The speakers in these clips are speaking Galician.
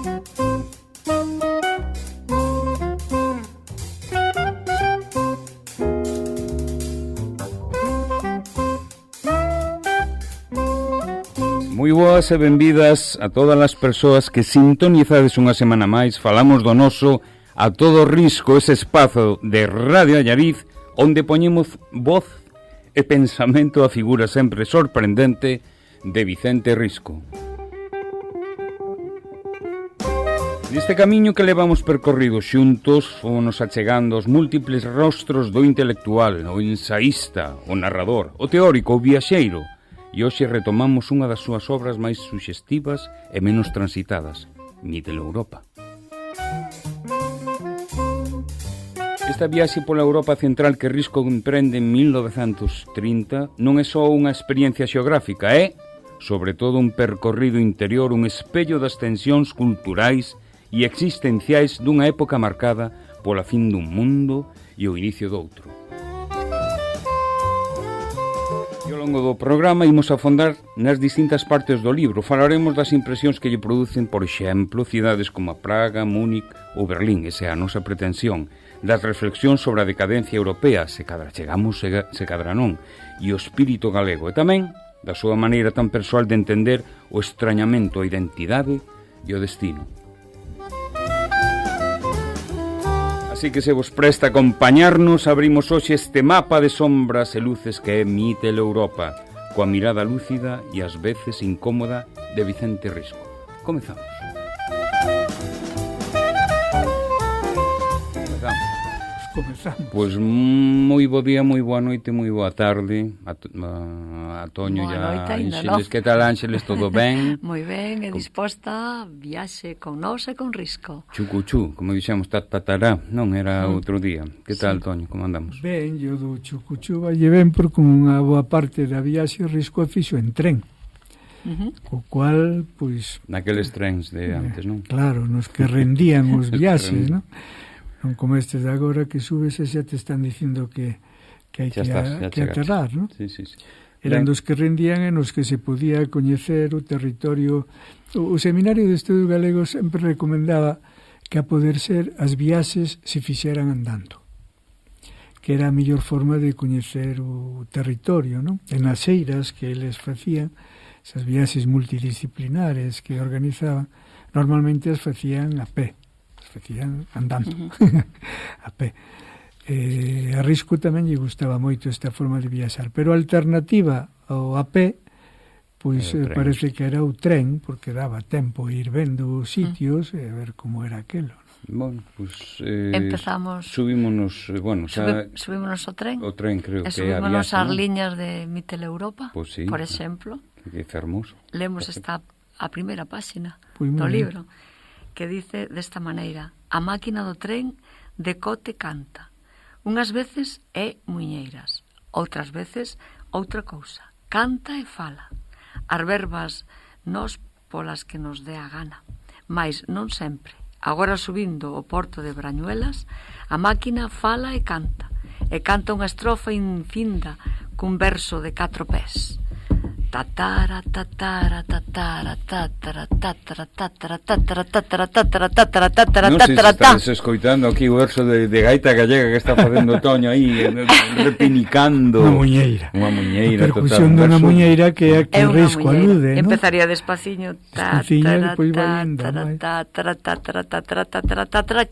Moi boas e benvidas a todas as persoas que sintonizades unha semana máis. Falamos do noso A Todo Risco, ese espazo de Radio Allariz onde poñemos voz e pensamento a figura sempre sorprendente de Vicente Risco. Neste camiño que levamos percorrido xuntos, fomos achegando os múltiples rostros do intelectual, o ensaísta, o narrador, o teórico, o viaxeiro. E hoxe retomamos unha das súas obras máis suxestivas e menos transitadas, Mitteleuropa. Esta viaxe pola Europa central que Risco emprende en 1930 non é só unha experiencia xeográfica, é, sobre todo, un percorrido interior, un espello das tensións culturais e existenciais dunha época marcada pola fin dun mundo e o inicio doutro. Ao longo do programa imos afondar nas distintas partes do libro. Falaremos das impresións que lle producen, por exemplo, cidades como Praga, Múnich ou Berlín, esa é a nosa pretensión, das reflexións sobre a decadencia europea, se cadra chegamos, se cadra non, e o espírito galego, e tamén da súa maneira tan persoal de entender o estrañamento, a identidade e o destino. Así que se vos presta a acompañarnos, abrimos hoxe este mapa de sombras e luces que é Mitteleuropa, coa mirada lúcida e ás veces incómoda de Vicente Risco. Comezamos. Pois moi bo día, moi boa noite, moi boa tarde a Toño e a Ángeles. Que tal, Ángeles, todo ben? Moi ben, e disposta viaxe con nós e con Risco. Chucuchú, como dixemos, tatará, non era outro día. Que tal, Toño, como andamos? Ben, yo do chucuchú valle ben porque unha boa parte da viaxe Risco a fixo en tren. Co cual, pois... Naqueles trens de antes, non? Claro, nos que rendían os viaxes, non? Non como estes de agora que subes e xa te están dicindo que hai que aterrar, non? Sí, sí, sí. Eran dos que rendían e nos que se podía coñecer o territorio. O Seminario de Estudos Galegos sempre recomendaba que a poder ser as viaxes se fixeran andando, que era a mellor forma de coñecer o territorio, non? En as eiras que eles facían, esas viaxes multidisciplinares que organizaban, normalmente as facían a pé, facían andando a pé. A Risco tamén lle gustaba moito esta forma de viaxar, pero a alternativa ao a pé pois parece que era o tren, porque daba tempo a ir vendo os sitios e a ver como era aquelo. Bueno, pues empezamos. Subímonos, bueno, subímonos ao tren. O tren creo que había. Subímonos ás liñas de Mitteleuropa, pues sí, por exemplo. Que fermoso. Lemos a primeira páxina pues do libro, que dice desta maneira: a máquina do tren decote canta. Unhas veces é muiñeiras, outras veces outra cousa. Canta e fala. As verbas nós polas que nos dé a gana, mais non sempre. Agora subindo o porto de Brañuelas, a máquina fala e canta unha estrofa infinda cun verso de 4 pés. Tatara tatara tatara tatara tatara tatara tatara tatara tatara tatara tatara. Non sei se estás escoitando aquí o verso de gaita gallega que está facendo Toño aí repinicando unha muñeira total. Percusión dunha muñeira que é a que Risco alude, non? Empezaría despaciño, que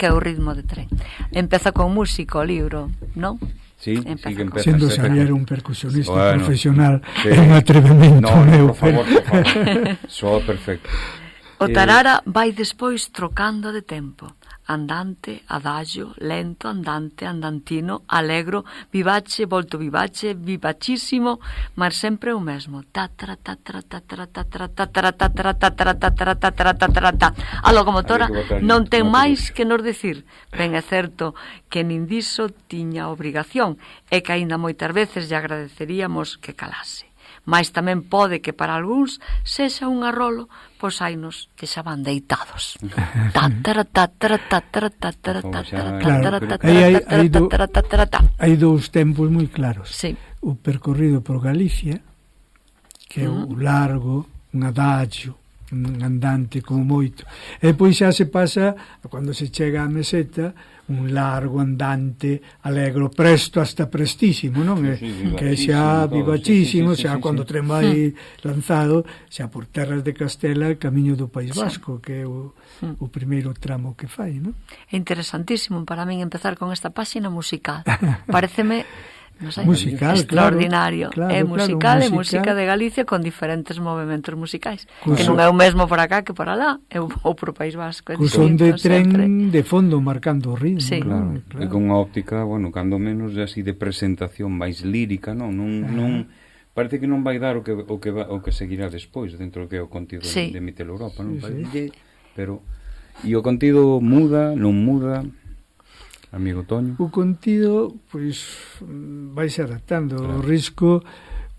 é o ritmo de tren. Empeza con músico o libro, non? Sí, sí que empeza. Sendo Xavier un percusionista profesional, sí. É un atrevemento meu. Por favor. Soa perfecto. O tarara vai despois trocando de tempo. Andante, adagio, lento, andante, andantino, alegro, vivace, volto vivace, vivacísimo, mas sempre o mesmo. Tatara, tatara, tatara, tatara, tatara, tatara, tatara, tatara, tatara, tatara, tatara. A locomotora non ten máis que nos decir. Ben é certo que nin diso tiña obrigación e que aínda moitas veces lle agradeceríamos que calase. Mais tamén pode que para algúns sexa un arrolo, pois hainos que xa van deitados. Hai dous tempos moi claros. O percorrido por Galicia, que é o largo, un adagio, andante como moito. E depois xa se pasa, cando se chega á meseta, un largo andante alegro, presto hasta prestísimo, non? Sí, que xa vivachísimo, sí, xa cando o tren vai lanzado, xa por terras de Castela, camiño do País Vasco, que é o primeiro tramo que fai, non? É interesantísimo para min empezar con esta páxina musical. Paréceme, non sei, musical, extraordinario. Claro, é musical, claro, é música de Galicia con diferentes movementos musicais. Cuso, que non é o mesmo por acá que por alá, é o por País Vasco. Co son de tren sempre de fondo marcando o ritmo. Sí. Claro. E con unha óptica, bueno, cando menos así de presentación máis lírica, non parece que non vai dar o que seguirá despois dentro do que é o contido de Mitel Europa, non? Sí. Pero e o contido muda, non muda, amigo Toño? O contido, pois, vaise adaptando. Claro. O risco,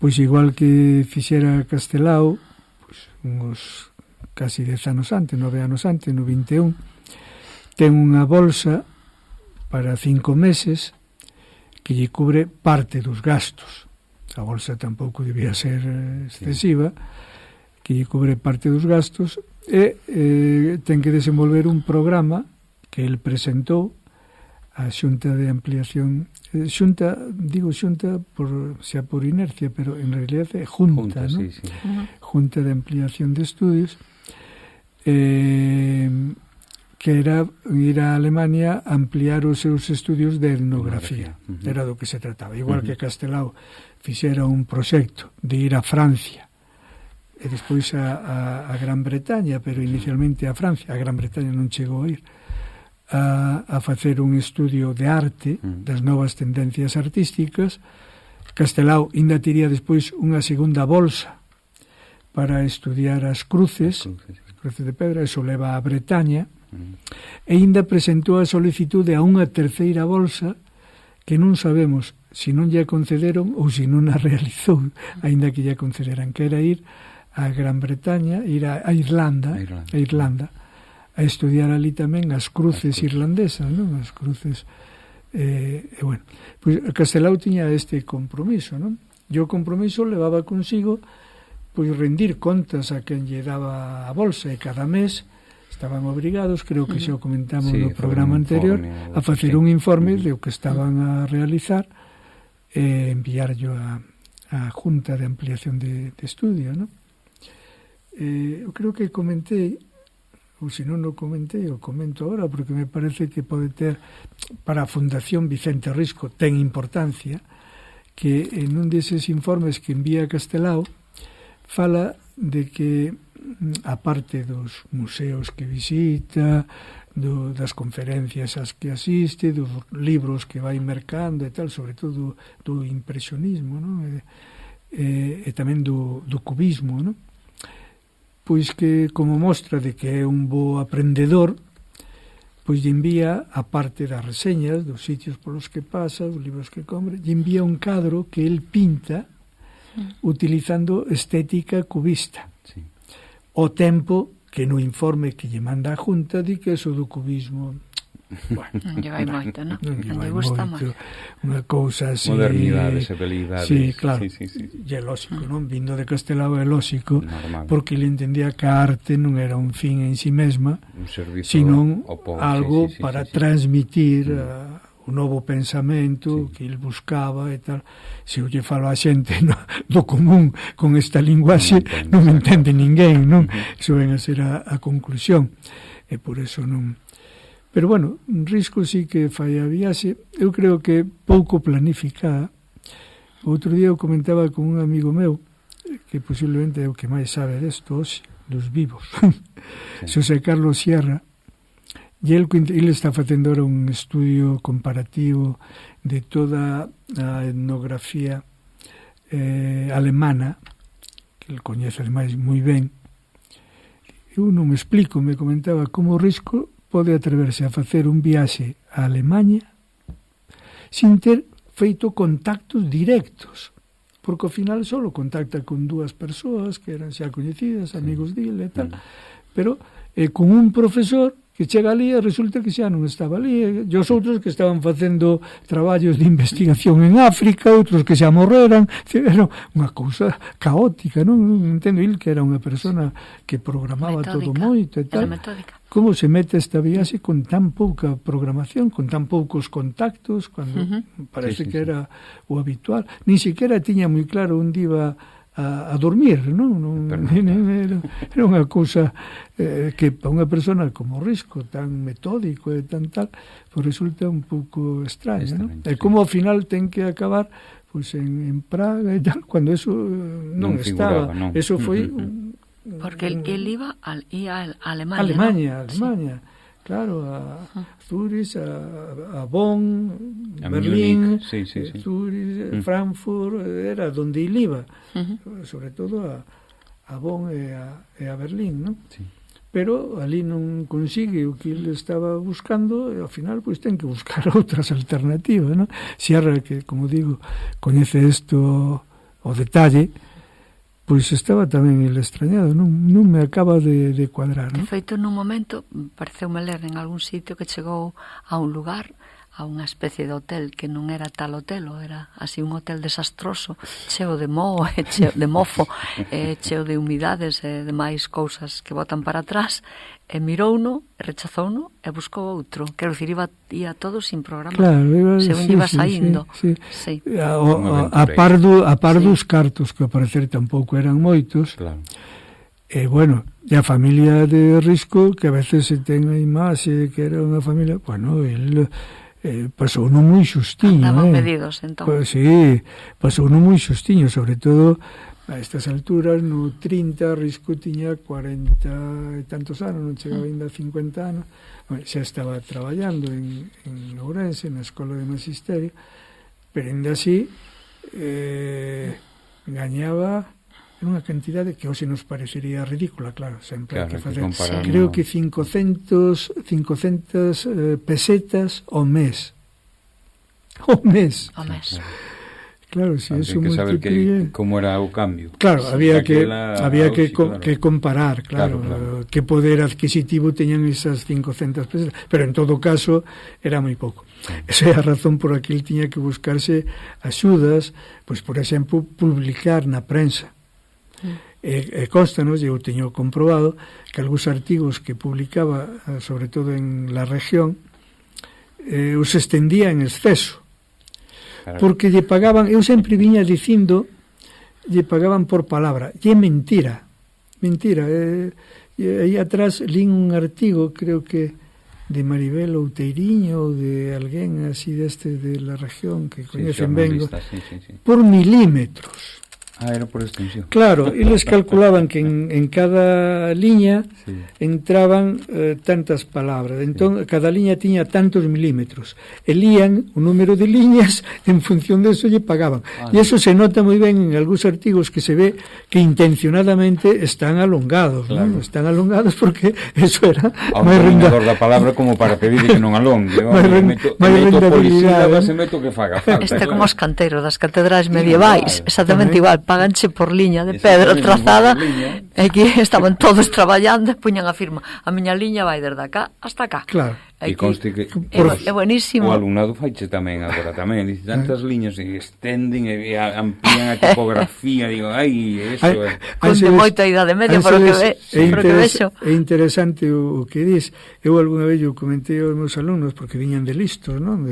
pois, igual que fixera Castelao, pois, uns casi 10 anos antes, 9 anos antes, no 21, ten unha bolsa para 5 meses que lle cubre parte dos gastos. A bolsa tampouco debía ser excesiva, que lle cubre parte dos gastos, e ten que desenvolver un programa que el presentou a Xunta de Ampliación, Xunta por inercia, pero en realidad é Junta, ¿no? Sí. Junta de Ampliación de Estudios, que era ir a Alemania a ampliar os seus estudios de etnografía. Era do que se trataba. Igual que Castelao fixera un proxecto de ir a Francia e despois a Gran Bretaña, pero inicialmente a Francia. A Gran Bretaña non chegou a ir a facer un estudio de arte, das novas tendencias artísticas. Castelao ainda tiría despois unha segunda bolsa para estudiar as cruces de pedra, eso leva a Bretaña, e ainda presentou a solicitude a unha terceira bolsa que non sabemos se non lle concederon ou se non a realizou, aínda que lle concederan, que era ir a Gran Bretaña, ir a Irlanda, a estudiar ali tamén as cruces irlandesas, non? As cruces, bueno, pois Castelao tiña este compromiso, non? E o compromiso levaba consigo pois rendir contas a quen lle daba a bolsa, e cada mes estaban obrigados, creo que xa o comentamos no programa anterior, a facer un informe de o que estaban a realizar e enviarlo a Junta de Ampliación de Estudio, non? Eu creo que comentei, ou se non o comentei, o comento agora, porque me parece que pode ter, para a Fundación Vicente Risco, ten importancia, que en un deses informes que envía Castelao, fala de que, a parte dos museos que visita, das conferencias ás que asiste, dos libros que vai mercando e tal, sobre todo do impresionismo, non? E tamén do cubismo, non? Pois que, como mostra de que é un bo aprendedor, pois lle envía, a parte das reseñas dos sitios polos que pasa, os libros que compra, lle envía un cadro que el pinta utilizando estética cubista. Sí. O tempo que no informe que lle manda a Junta di que eso do cubismo, bueno, non lle vai moito, non? Non lle gusta moito. Unha cousa así, modernidades e belidades. Sí, claro. Sí. E é lógico, non? Vindo de Castelao é lógico, normal, porque ele entendía que a arte non era un fin en si mesma, un servizo sino algo sí, para transmitir o novo pensamento que ele buscaba e tal. Se eu lle falo a xente do común con esta linguaxe, non me entende ninguén, non? Iso ven a ser a conclusión, e por eso non. Pero bueno, Risco sí que fai a viaxe, eu creo que pouco planificada. Outro día eu comentaba con un amigo meu, que posiblemente é o que máis sabe desto hoxe, dos vivos, Xosé Carlos Sierra, e ele está facendo ahora un estudio comparativo de toda a etnografía alemana, que ele coñece ademais moi ben. Eu non me explico, me comentaba como Risco pode atreverse a facer un viaxe a Alemanha sin ter feito contactos directos, porque ao final só contacta con 2 persoas que eran xa coñecidas, amigos dele e tal, pero con un profesor que chega ali e resulta que xa non estaba ali, e os outros que estaban facendo traballos de investigación en África, outros que xa morreran, era unha cousa caótica, non entendo il que era unha persona que programaba metódica, todo moito e tal. Como se mete esta viaxe con tan pouca programación, con tan poucos contactos, cando parece que era o habitual, nin siquiera tiña moi claro onde iba a dormir, non? Era unha cousa que para unha persona como Risco, tan metódico e tan tal, pues resulta un pouco extraño, non? E como ao final ten que acabar pues en Praga e tal, cando eso non estaba, non. Eso foi porque él iba a Alemania, Alemania. Claro, a Zurich, a Bonn, a Berlín, sí. Zurich, Frankfurt, era donde él iba, sobre todo a Bonn e a Berlín, ¿no? Sí. Pero ali non consigue o que ele estaba buscando e ao final pois ten que buscar outras alternativas, ¿no? Sierra, que, como digo, coñece isto o detalle, pois estaba tamén el extrañado, non me acaba de cuadrar, non? De feito, nun momento, pareceume ler en algún sitio que chegou a un lugar, a unha especie de hotel que non era tal hotel, era así un hotel desastroso, cheo de moho, cheo de mofo, cheo de humidades e demais cousas que botan para atrás, e mirouno, rechazouno e buscou outro. Quero dicir, ia todo sin programa. Claro, según iba saindo. Sí. A par dos cartos, que ao parecer tampouco eran moitos. Claro. E, bueno, e a familia de Risco, que a veces se ten a imaxe que era unha familia, bueno, el pasou non moi xustiño. Andaban medidos, entón. Pues, sí, pasou non moi xustiño, sobre todo a estas alturas, no 30, Risco tiña 40 e tantos anos, non chegaba ainda a 50 anos, xa estaba traballando en Ourense, na Escola de Magisterio, pero ainda así gañaba unha cantidade que hoxe nos parecería ridícula, claro, sempre hai que facer, creo que 500 pesetas ao mes. Claro, si eso multiplica... como era o cambio. Claro, había que comparar, claro, que poder adquisitivo teñan esas 500 pesetas, pero en todo caso era moi pouco. Esa é a razón por a que ele tiña que buscarse axudas, pois, por exemplo, publicar na prensa. E constanos, eu teño comprobado que algúns artigos que publicaba, sobre todo en la región, os extendía en exceso, porque lle pagaban, eu sempre viña dicindo, lle pagaban por palabra, e é mentira, e aí atrás lín un artigo, creo que de Maribel Outeiriño ou de alguén así deste de la región que coñecen ben, por milímetros. Era por extensión. Claro, eles calculaban que en cada liña entraban tantas palabras. Entón, cada liña tiña tantos milímetros. Elían o número de liñas, en función de eso lle pagaban. E eso se nota moi ben en algúns artigos que se ve que intencionadamente están alongados, claro. ¿No? Están alongados porque eso era máis rendador da palabra como para pedir que non alongue. Meto policía, meto que faga falta. Este como os canteiros das catedrais medievais, exactamente igual, paganche por liña de pedra trazada, e que estaban todos traballando e puñan a firma, a miña liña vai desde acá hasta acá. Claro. E conste que é buenísimo. O alumnado faiche tamén agora tamén, dice tantas liñas e estenden e amplían a tipografía, digo, eso é. Conde moita idade media por o que vexo. É interesante o que dis. Eu algunha vez eu comentei aos meus alumnos, porque viñan de listos, non?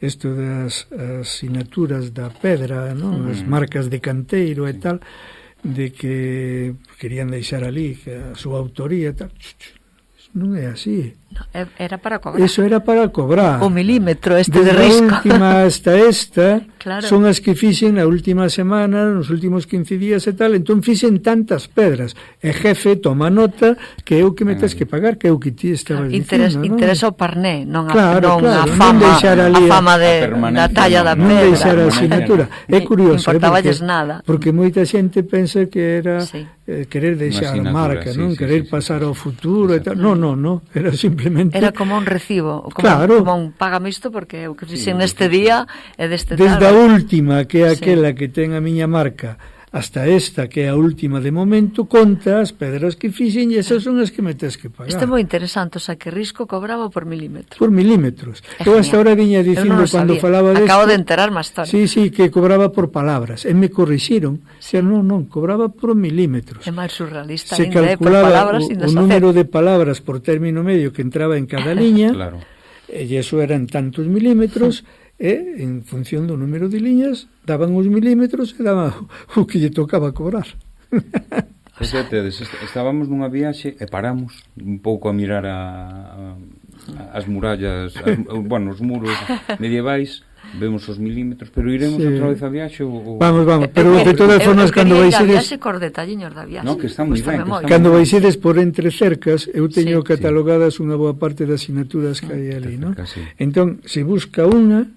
Isto das asignaturas da pedra, non? As marcas de canteiro e tal, de que querían deixar ali a súa autoría e tal. Non é así. No, era para cobrar. Eso era para cobrar. O milímetro de Risco. A última hasta esta, claro. Son as que fixen na última semana, nos últimos 15 días e tal, entón fixen tantas pedras. E jefe toma nota que é o que me tes que pagar, que é o que ti estabas dicindo, non? Interesa o parné, non a fama da talla da pedra. Non deixar a asignatura. É curioso, importaballes nada. Porque moita xente pensa que era querer deixar a marca, non? Querer pasar ao futuro e tal. Non, era simplemente... Era como un recibo, como un págame isto porque o que fixen neste día é deste tal. Desde a última, que é aquela que ten a miña marca, hasta esta, que é a última de momento, conta as pedras que fixen e esas son as que me tes que pagar. Isto é moi interesante, o sea, que Risco cobraba por milímetro. Por milímetros. Eu hasta ahora viña dicindo cando falaba desto... Acabo de enterar máis tarde. Sí, que cobraba por palabras. E me corrixiron. Non, cobraba por milímetros. É máis surrealista se ainda, calculaba por palabras o número de palabras por término medio que entraba en cada liña, claro. E iso eran tantos milímetros, e en función do número de liñas daban os milímetros e daba o que lle tocaba cobrar. Estábamos nunha viaxe e paramos un pouco a mirar as murallas, os muros medievais, vemos os milímetros, pero iremos outra vez a viaxe ou... Vamos, pero de todas formas cando baixedes... Eu cor detalliños da viaxe. No, que está moi ben. Cando baixedes por entre cercas, eu teño catalogadas unha boa parte das asignaturas que hai ali, non? Entón, se busca unha,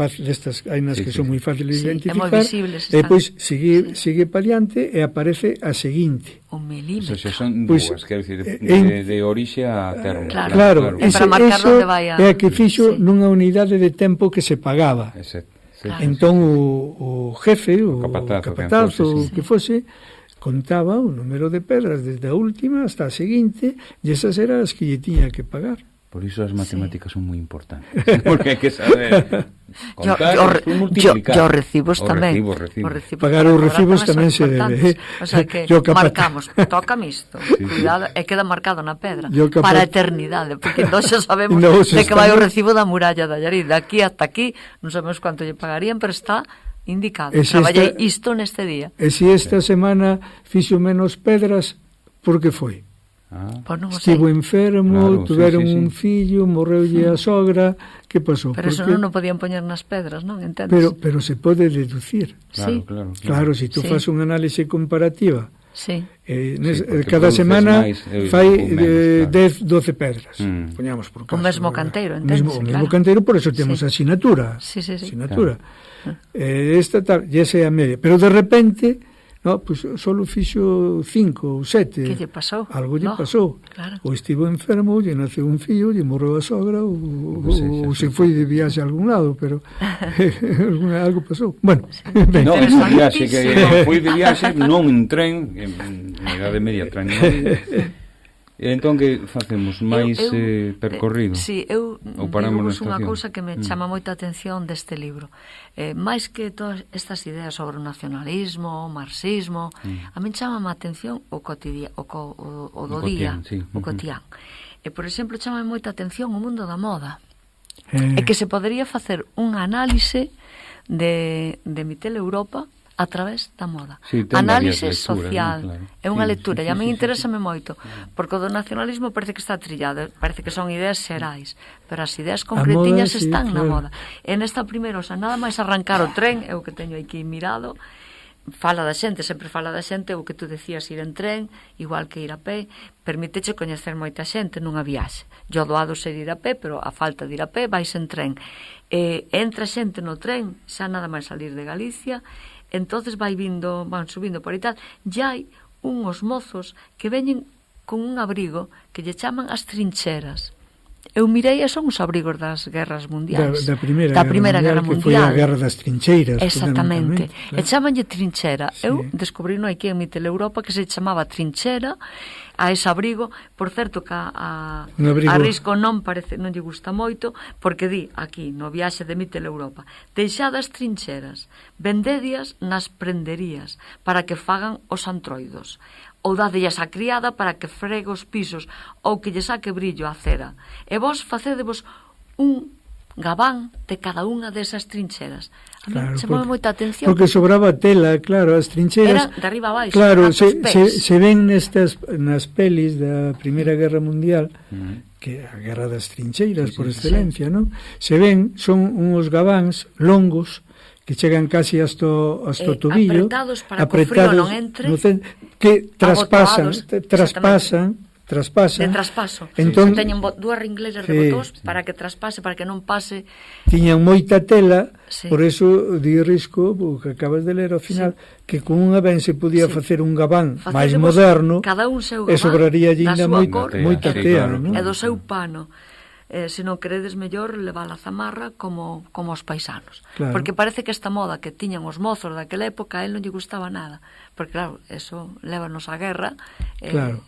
destas hai nas que son moi fáciles de identificar, e depois sigue pa diante e aparece a seguinte. Un milímetro. Son dúas, quero dicir, de orixe a termo. Claro. Para marcar onde vai a... É a que fixo nunha unidade de tempo que se pagaba. Entón o jefe, o capataz, o que fose, contaba o número de pedras desde a última hasta a seguinte, e esas eran as que lle tiña que pagar. Por iso as matemáticas son moi importantes, porque hai que saber contar e multiplicar. Yo recibos tamén. Pagar os recibos tamén se debe. O sea que marcamos, tócame isto, cuidado, e queda marcado na pedra para a eternidade, porque nós xa sabemos de que vai o recibo da muralla de Allariz, de aquí hasta aquí, non sabemos cuánto lle pagarían, pero está indicado. Traballei isto neste día. E se esta semana fixo menos pedras, por que foi? Estivo enfermo, tuveron un fillo, morreulle a sogra, que pasou? Pero eso non podían poñer nas pedras, non? Entendes? Pero se pode deducir. Claro, se tú faz unha análise comparativa, cada semana fai 10, 12 pedras, poñamos por caso. O mesmo canteiro, entendes? O mesmo canteiro, por eso temos asinatura. Asinatura. Esta tal, e esa é a media. Pero de repente... No, pues solo fixo 5 ou 7. Que lle pasou? Algo lle pasou. Claro. Ou estivo enfermo, lle naceu un fillo, lle morreu a sogra, ou se foi de viaxe a algún lado, pero algo pasou. Bueno, no, esa viaxe que foi de viaxe, non en tren, na idade media tren. Entón, que facemos? Mais percorrido? Si, eu digo unha cousa que me chama moita atención deste libro. Máis que todas estas ideas sobre o nacionalismo, o marxismo, a min chama a atención o cotidián, o do día, o cotidián. E, por exemplo, chama moita atención o mundo da moda. E que se podería facer un análise de Mitel Europa a través da moda. Análise social. É unha lectura, e a mí interésame moito, porque o do nacionalismo parece que está trillado, parece que son ideas xerais, pero as ideas concretiñas están na moda. E nesta primeira, nada máis arrancar o tren, é o que teño aquí mirado, fala da xente, sempre fala da xente, o que tú decías, ir en tren, igual que ir a pé, permíteche coñecer moita xente nunha viaxe. Yo doado ser ir a pé, pero a falta de ir a pé, vais en tren. Entra xente no tren, xa nada máis salir de Galicia, entonces van subindo por aí tal, e hai unhos mozos que veñen con un abrigo que lle chaman as trincheras. Eu mirei, son os abrigos das guerras mundiais. Da primeira guerra mundial. Que foi a guerra das trincheiras. Exactamente. Claro. E chamanlle trinchera. Eu descubrí aquí en Mitel Europa que se chamaba trinchera a ese abrigo. Por certo, que a Risco non lle gusta moito, porque di aquí, no viaxe de Mitel Europa, deixadas trincheras, vendedias nas prenderías, para que fagan os antroidos, ou dadellas a criada para que fregue os pisos, ou que lle saque brillo á cera. E vos facedevos un gabán de cada unha desas trincheras. A mí chamou moita atención. Porque sobraba tela, claro, as trincheras... Eran de arriba a baixo, claro, se ven nas pelis da Primeira Guerra Mundial, que é a guerra das trincheiras por excelencia, non? Se ven, son uns gabáns longos, que chegan casi hasta o tobillo, apretados para que o frío non entre, que traspasan de traspaso. Entón, teñen dúas ringleiras de botós para que traspase, para que non pase. Tiñan moita tela, por eso di Risco, o que acabas de ler ao final, que con unha ben se podía facer un gabán máis moderno, cada un seu gabán, e sobraría ainda moita tea, non? E do seu pano. se non queredes mellor levar a zamarra como os paisanos. Claro. Porque parece que esta moda que tiñan os mozos daquela época a él non lle gustaba nada, porque claro, eso lévanos á guerra, Claro.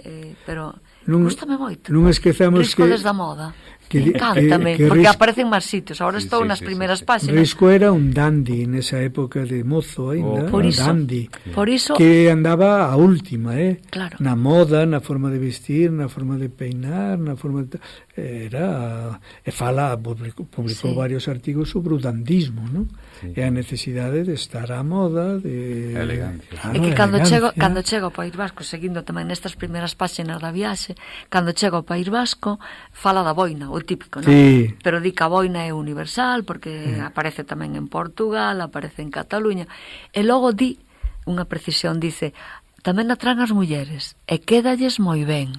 pero Non gústame moito. esquezamos Risco que desde a moda. que- Encántame, que porque Risco- aparecen máis sitios. Ahora Sí, estou sí, nas sí, primeiras sí, sí. páxinas. Risco era un dandy nesa época de mozo ainda, Por un iso, dandy por iso, que andaba a última, Claro. na moda, na forma de vestir, na forma de peinar, na forma de... era publicou Sí. varios artigos sobre o dandismo, non? Sí. E a necesidade de estar á moda, de Elegancia. Claro, É que cando elegancia. chego ao País Vasco, seguindo tamén nestas primeiras páxinas da viaxe, cando chego ao País Vasco, fala da boina, o típico, non? Sí. Pero di que a boina é universal, porque aparece tamén en Portugal, aparece en Cataluña, e logo di, unha precisión, dice, tamén a traen as mulleres, e quédalles moi ben.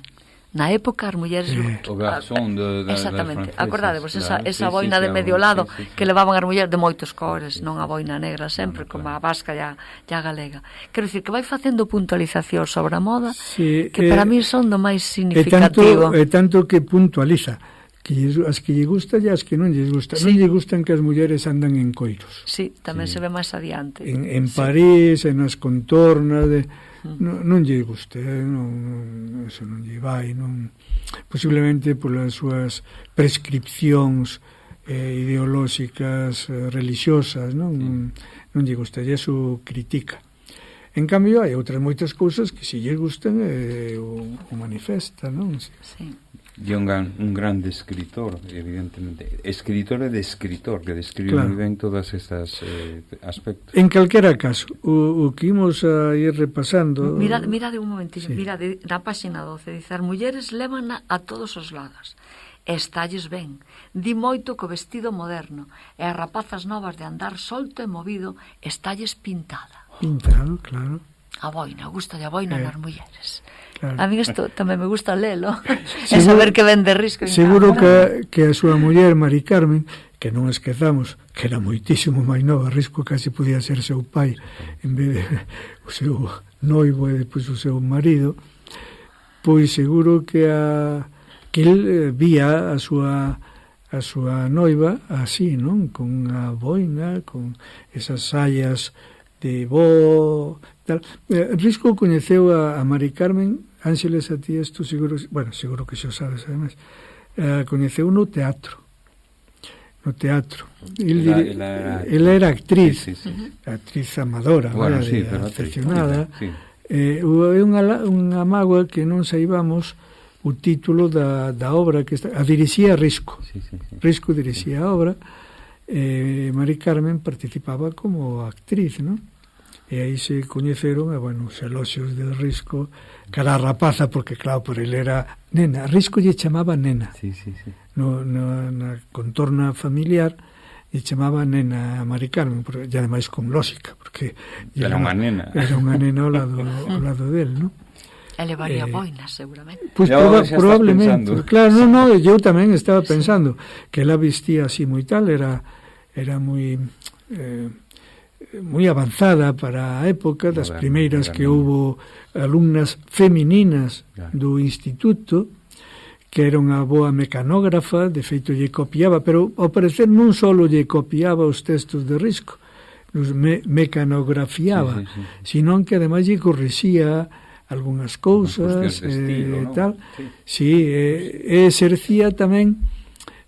Na época as mulleres... O garzón Exactamente, das francesas, acordadevos, claro. esa Sí, boina sí, de sí, medio sí, lado sí, sí. que levaban as mulleres de moitos cores, non a boina negra sempre, Claro, como a claro. vasca e a galega. Quero dicir que vai facendo puntualización sobre a moda Sí, que para mí son do máis E significativo. tanto que puntualiza que as que lle gusta e as que non lle gusta. Sí. Non lle gustan que as mulleres andan en coiros. Sí, tamén se ve máis adiante. En Sí. París, en as contornas de non lle guste, non, eso non lle vai, non, posiblemente polas súas prescripcións ideolóxicas, religiosas, non lle gusta, e eso critica. En cambio, hai outras moitas cousas que se lle gustan o manifesta, non? Sí. E un grande escritor, evidentemente. Escritor e de escritor, que describe Claro. moi ben todas estas aspectos. En calquera caso, o que imos a ir repasando... Mirade un momentinho, Sí. mirade na páxina 12, dice, as mulleres levan a todos os lados, e estalles ben, di moito co vestido moderno, e as rapazas novas de andar solto e movido, estalles pintada. Pintado, claro. A boina, gusta a boina nas mulleres. Claro. A mí isto tamén me gusta lelo, e Seguro- saber que ven de risco. Seguro que a súa muller, Mari Carmen, que non esquezamos, que era moitísimo máis nova, Risco casi podía ser seu pai, en vez de o seu noivo e depois o seu marido, pois seguro que el vía a súa noiva así, non? Con a boina, con esas saias de bo, tal. Risco coñeceu a Mari Carmen, Ángeles, a ti isto seguro que xa o sabes, además, coñeceu no teatro. Ela era actriz, Sí. actriz amadora, Bueno, vaya, sí, pero afeccionada. sí. É unha mágoa que non saibamos o título da obra que a dirixía Risco. Sí. Risco dirixía a obra, Mari Carmen participaba como actriz, non? E aí se coñeceron, os eloxios de Risco cara a rapaza, porque claro, por ele era nena. Risco lle chamaba nena. Sí. Na contorna familiar lle chamaba nena a Mari Carmen, e ademais con lógica, porque Era unha nena. Era unha nena ao lado del, non? E levaría boinas, seguramente. Pois E agora xa estás probablemente. pensando. Claro, non, eu tamén estaba pensando que ela vestía así moi tal, era moi avanzada para a época, das Moderna, primeiras que moderna. houbo alumnas femininas Claro. do instituto, que era unha boa mecanógrafa, de feito lle copiaba, pero ao parecer non só lle copiaba os textos de Risco, nos mecanografiaba, Sí. sino que ademais lle corrixía algunhas cousas, cuestións de estilo, ¿no? tal. Sí. E exercía tamén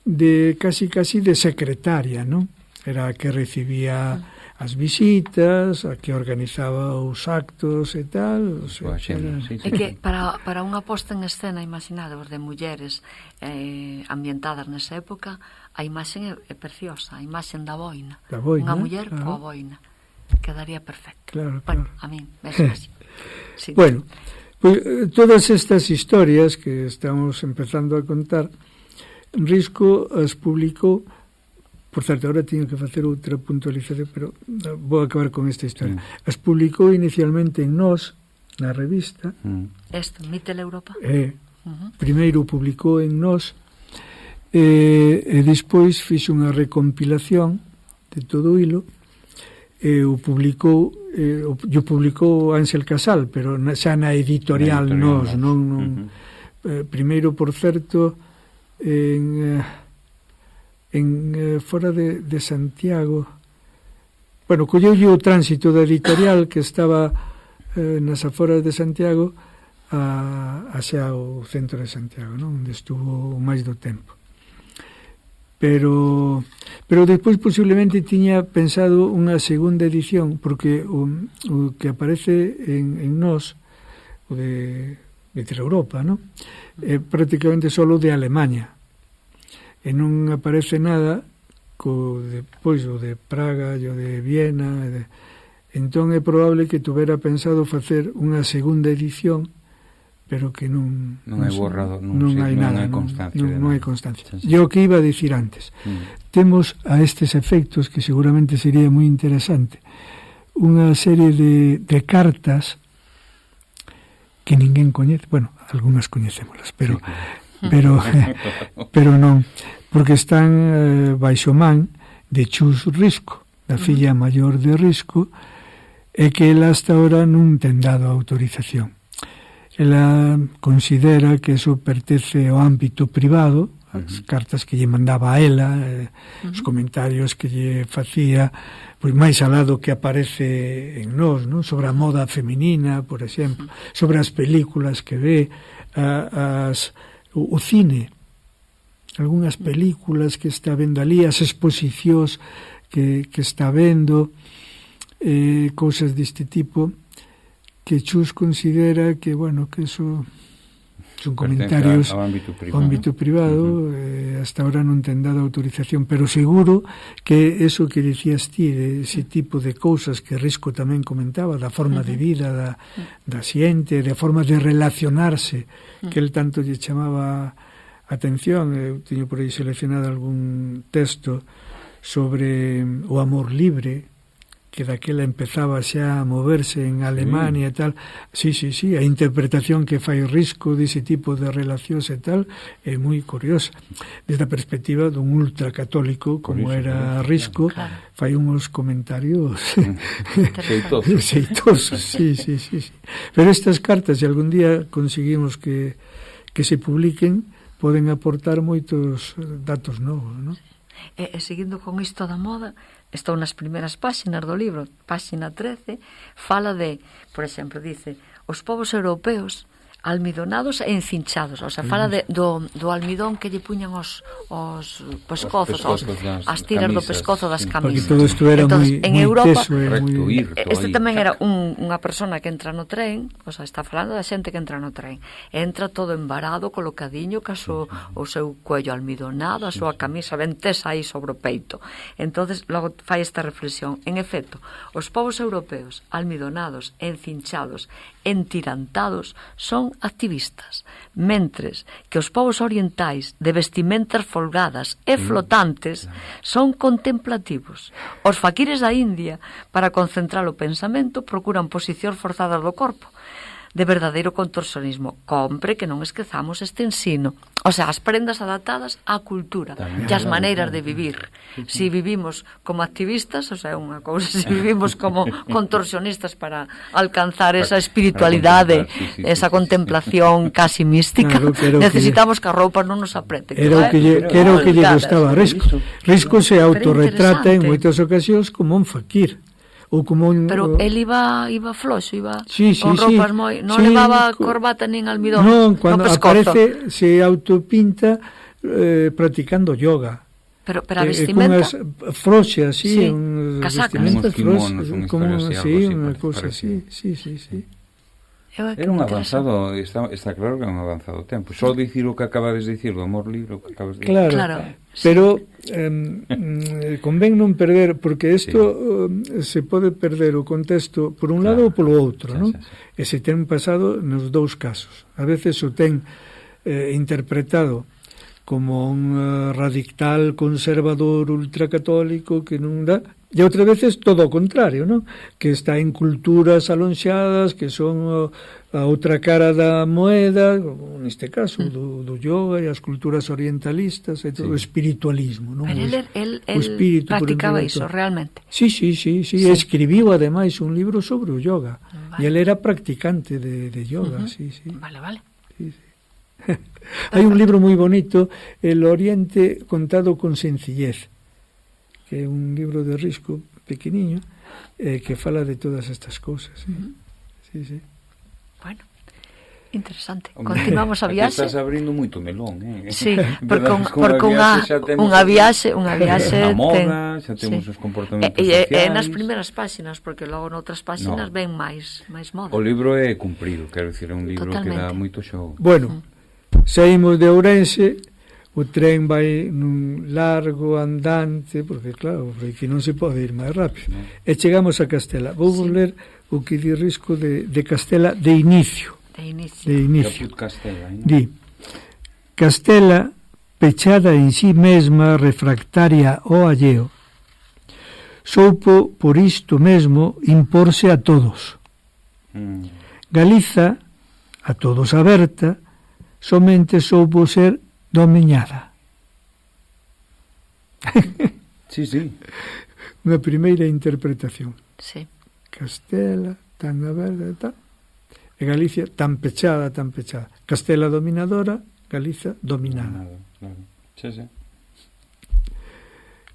de casi de secretaria, non? Era a que recibía as visitas, a que organizaba os actos e tal. O sea, Boa xenda, sí. É que para unha posta en escena, imaginadevos, de mulleres ambientadas nesa época, a imaxe é preciosa, a imaxe da boina. Da boina, Unha muller claro. coa boina. Quedaría perfecto. Claro, Bueno, claro. a min, ves así. Sí. Bueno, pues, todas estas historias que estamos empezando a contar, Risco as publicou. Por certo, ahora teño que facer outra puntualización, pero vou acabar con esta historia. As publicou inicialmente en Nós, na revista. Esto, Mitel Europa. Primeiro publicou en Nós, e despois fixo unha recompilación de todo o hilo, e o publicou Ángel Casal, pero xa na editorial Nós, non primeiro, por certo, en fora de Santiago. Bueno, colleu o tránsito da editorial que estaba nas aforas de Santiago hacia o centro de Santiago, non? Onde estuvo máis do tempo. Pero despois posiblemente tiña pensado unha segunda edición, porque o que aparece en Nós, o de Europa, non? É prácticamente solo de Alemanha, e non aparece nada depois o de Praga e o de Viena, entón é probable que tuvera pensado facer unha segunda edición, pero que non hai borrado, non hai nada, non hai constancia. E o que iba a dicir antes, temos a estes efectos, que seguramente sería moi interesante, unha serie de cartas que ninguén coñece, bueno, algunhas coñecémolas, pero non, porque están baixo man de Chus Risco, da filla maior de Risco, e que ela hasta ahora non ten dado autorización. Ela considera que eso pertence ao ámbito privado, as cartas que lle mandaba a ela, os comentarios que lle facía, pois máis alá do que aparece en Nós, non? Sobre a moda feminina, por exemplo, sobre as películas que ve, o cine, algunhas películas que está vendo ali, as exposicións que está vendo, cousas deste tipo, que Chus considera que, bueno, que eso son comentarios ao ámbito privado, hasta ahora non ten dado autorización, pero seguro que eso que dicías ti, de ese tipo de cousas que Risco tamén comentaba, da forma de vida da xente, da forma de relacionarse, que el tanto lle chamaba atención. Eu teño por aí seleccionado algún texto sobre o amor libre, que daquela empezaba xa a moverse en Alemania e tal. Sí, a interpretación que fai Risco dese tipo de relacións e tal é moi curiosa. Desde a perspectiva dun ultracatólico como era Risco, fai uns comentarios xeitosos. Sí. Pero estas cartas, se algún día conseguimos que se publiquen, poden aportar moitos datos novos, non? E seguindo con isto da moda, estou nas primeiras páxinas do libro, páxina 13, fala de, por exemplo, dice, os povos europeos almidonados e encinchados, o sea, fala do almidón que lle puñan os pescozos, as tiras do pescozo das camisas. Porque todo isto era moi Europa, teso. Este tamén era unha persona que entra no tren, o sea, está falando da xente que entra no tren, entra todo embarado, colocadiño, o seu cuello almidonado, a súa camisa ben tesa aí sobre o peito. Entonces, logo fai esta reflexión. En efecto, os povos europeos almidonados, encinchados, entirantados, son activistas, mentres que os povos orientais de vestimentas folgadas e flotantes son contemplativos. Os faquires da India, para concentrar o pensamento, procuran posicións forzadas do corpo, de verdadeiro contorsionismo. Compre que non esquezamos este ensino. O sea, as prendas adaptadas á cultura e as maneiras de vivir. Si vivimos como activistas, o sea, unha cousa, si vivimos como contorsionistas para alcanzar esa espiritualidade, esa contemplación casi mística, necesitamos que a roupa non nos aprete. Era o que lle gustaba a Risco. Risco se autorretrata en moitas ocasións como un faquir. Pero él iba floxo, iba con roupas moi... Non levaba corbata nin almidón. Non, cando aparece se autopinta practicando yoga. Pero a vestimenta... Froxas, sí, casacas. Vestimentas froxas, unha cousa así, sí. Era un avanzado, está claro que é un avanzado tempo. Só dicir o que acabades de dicir do amor libre, o que acabas de dicir. Claro. Pero convén non perder, porque isto se pode perder o contexto por un lado ou polo outro, non? E se ten pasado nos dous casos. A veces o ten interpretado como un radical conservador ultracatólico que non dá, e outras veces todo o contrario, non? Que está en culturas alonxadas, que son a outra cara da moeda, neste caso do yoga e as culturas orientalistas e todo o espiritualismo, non? Pero el practicaba iso realmente. Sí. Escribiu ademais un libro sobre o yoga. E ele era practicante de yoga, sí. Vale. Sí. Hai un libro moi bonito, El Oriente contado con sencillez, que é un libro de Risco pequeniño, que fala de todas estas cousas. Sí, sí. Bueno, interesante. Continuamos a viaxe. Estás abrindo moito melón, Sí, porque unha viaxe a moda, xa temos os comportamentos sociais. É nas primeiras páxinas, porque logo noutras páxinas ven máis moda. O libro é cumprido, quero dicir, é un libro que dá moito xogo. Bueno, saímos de Ourense, o tren vai nun largo andante, porque claro, aquí non se pode ir máis rápido, e chegamos a Castela. Vou ler o que di Risco de Castela de inicio. De inicio. Castela, ¿no? Di: Castela, pechada en sí mesma, refractaria ao alleo, soupo por isto mesmo imporse a todos. Galiza, a todos aberta, somente soupo ser dominada. Sí. Unha primeira interpretación. Sí. Castela, tan aberta e tal. E Galicia tan pechada. Castela dominadora, Galiza dominada. Claro. Sí.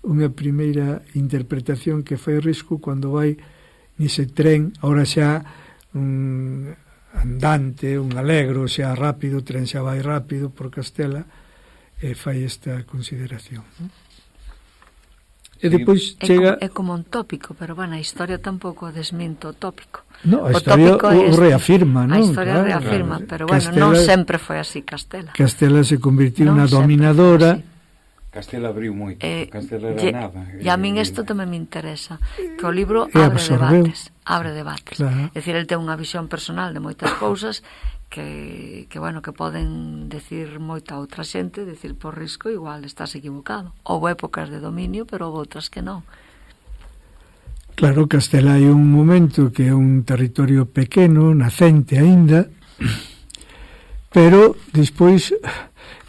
Unha primeira interpretación que fai Risco cando vai nese tren, ahora xa un andante, un alegro, xa rápido, o tren xa vai rápido por Castela, e fai esta consideración. E depois chega... É como un tópico, pero bueno, a historia tampouco desminto o tópico. No, a historia o reafirma, non? A historia reafirma, pero bueno, non sempre foi así Castela. Castela se convirtiu na dominadora. Castela abriu moito, Castela era nada. E a min isto tamén me interesa, que o libro abre debates. Claro. É dicir, el ten unha visión personal de moitas cousas que bueno, que poden decir moita outra xente, decir por Risco igual estás equivocado. Houve épocas de dominio, pero houve outras que non. Claro, Castela hai un momento que é un territorio pequeno, nacente aínda, pero despois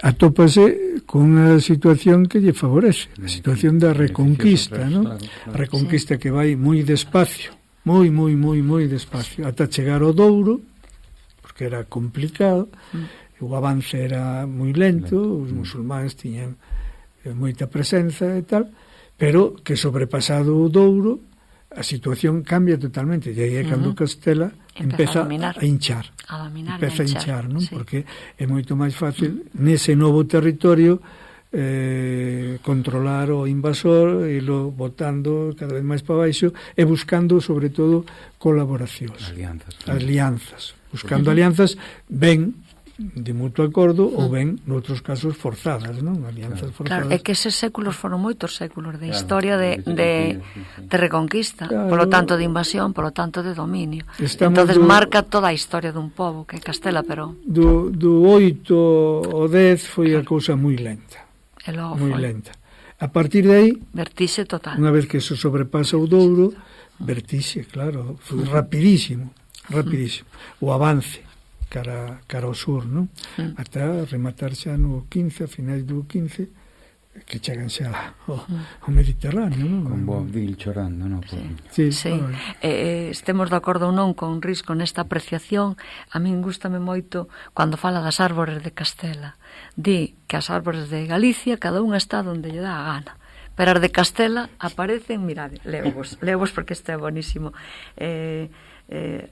atópase con unha situación que lle favorece, a situación da reconquista, non? A reconquista que vai moi despacio, moi despacio, ata chegar ao Douro, porque era complicado, o avance era moi lento, os musulmáns tiñan moita presenza e tal, pero que sobrepasado o Douro, a situación cambia totalmente, e aí é cando Castela empeza a hinchar. Empeza a hinchar, non? Sí. Porque é moito máis fácil nese novo territorio controlar o invasor e lo botando cada vez máis para baixo e buscando sobre todo colaboracións, alianzas, buscando alianzas ben de mutuo acordo ou ben noutros casos forzadas, non? Alianzas forzadas. Claro, é que eses séculos foron moitos séculos de historia de reconquista, polo tanto de invasión, polo tanto de dominio. Entonces marca toda a historia dun pobo que é Castela, pero do 8 ao 10 foi a cousa moi lenta. Moi lenta. A partir de aí, vertixe total. Unha vez que se sobrepasa o Douro, vertixe, claro, foi rapidísimo. O avance cara ao sur, non? Ata rematar xa no 15, a finais do 15, que chegan xa ao Mediterráneo, non? Con Boabdil chorando, non? Sí. Estemos de acordo ou non con Risco nesta apreciación. A min gústame moito cando fala das árbores de Castela. Di que as árbores de Galicia cada unha está onde lle dá a gana, pero as de Castela aparecen, mirade, leovos porque este é bonísimo.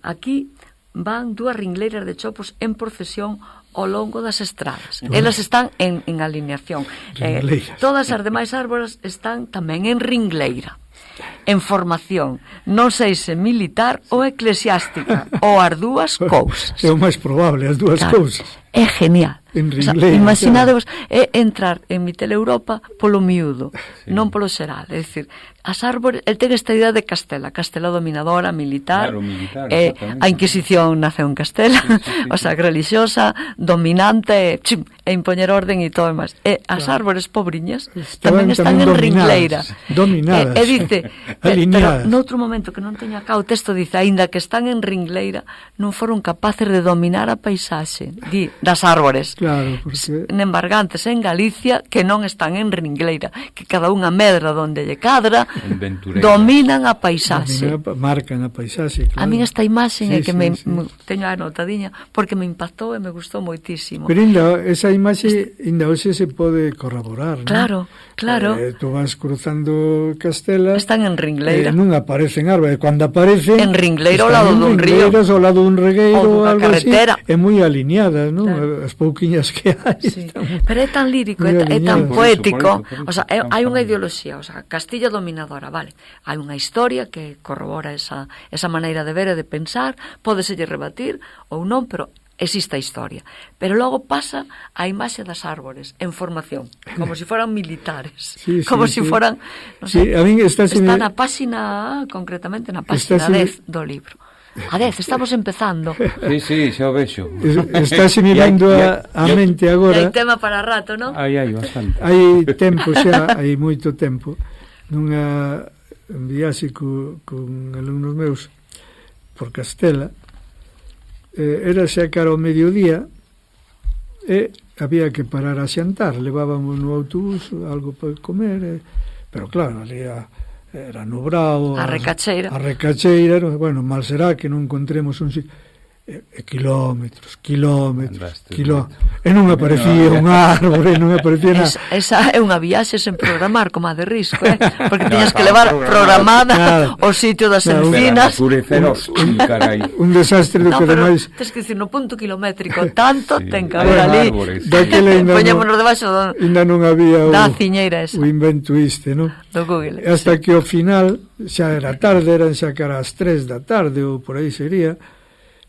Aquí van dúas ringleiras de chopos en procesión ao longo das estradas. Elas están en alineación. Todas as demais árbores están tamén en ringleira, en formación, non sei se militar ou eclesiástica, ou as dúas cousas. É o máis probable, as dúas cousas. É genial. Imaginadevos entrar en Mitteleuropa polo miúdo, non polo xeral. É dicir, as árbores, el ten esta idea de Castela dominadora, militar, a Inquisición naceu en Castela, o sea, religiosa, dominante, e impoñer orden e todo máis. E as árbores pobriñas tamén están en ringleira. Dominadas. E dice, pero noutro momento que non teña cá o texto dice, aínda que están en ringleira, non foron capaces de dominar a paisaxe das árbores. Claro, porque... En Bargantes, en Galicia, que non están en Ringleira, que cada unha medra donde lle cadra, dominan a paisaxe. Marcan a paisaxe, claro. A min esta imaxe é que sí. teño anotadiña, porque me impactou e me gustou moitísimo. Pero ainda, esa imaxe, ainda hoxe se pode corroborar, claro, non? Claro. Tú vas cruzando Castela... Están en Ringleira. Non aparecen árboles. Cando aparecen... En Ringleira ao lado dun río. Ao lado dun regueiro ou algo carretera. así. É moi alineadas, non? Claro. As pouquiñas que hai. Sí. Pero é tan lírico, é tan poético. Por eso. O sea, hai unha ideoloxía, o sea, Castilla dominadora, vale. Hai unha historia que corrobora esa maneira de ver e de pensar, pódeselle rebatir ou non, pero existe a historia. Pero logo pasa a imaxe das árbores en formación, como se foran militares, como se foran, non sei, a min está na páxina, concretamente na páxina 10 do libro. A 10, estamos empezando. Sí, xa o vexo. Está mirando a mente agora. Hai tema para rato, non? Hai bastante. Hai tempo xa, hai moito tempo, nunha viaxe con alumnos meus por Castela. Era xa cara ao mediodía e había que parar a xantar, levábamos no autobús algo para comer, pero claro, ali era nubrado, a recacheira, bueno, mal será que non encontremos un sitio. Quilómetros, e non aparecía un árbore, non aparecía nada. Esa é unha viaxe sen programar, como a de risco, porque tiñas que levar programada o sitio das encinas. Un desastre do que demais. Tens que dicir, no punto kilométrico, tanto ten que haber ali. Poñémonos debaixo ainda non había da ciñeira esa. O invento non? Do Google. Hasta que ao final, xa era tarde, eran xa cara as 3 da tarde, ou por aí sería,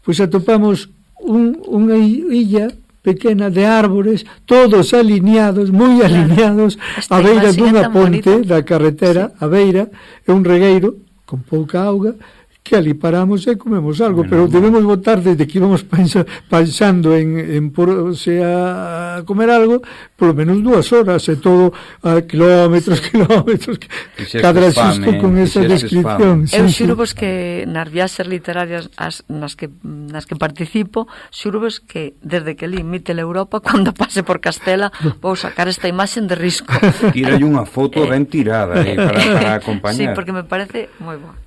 pois atopamos unha illa pequena de árbores, todos alineados, moi alineados, a beira dunha ponte da carretera, a beira, é un regueiro con pouca auga, que ali paramos e comemos algo, pero debemos botar desde que íbamos pensando en porse a comer algo, polo menos 2 horas, e todo a kilómetros, cada susto con esa descripción. Eu xurvos que nas viaxes literarias nas que participo, xurvos que desde que li Mitel Europa, cando pase por Castela, vou sacar esta imaxe de risco. Tírale unha foto ben tirada para acompañar. Sí, porque me parece moi boa.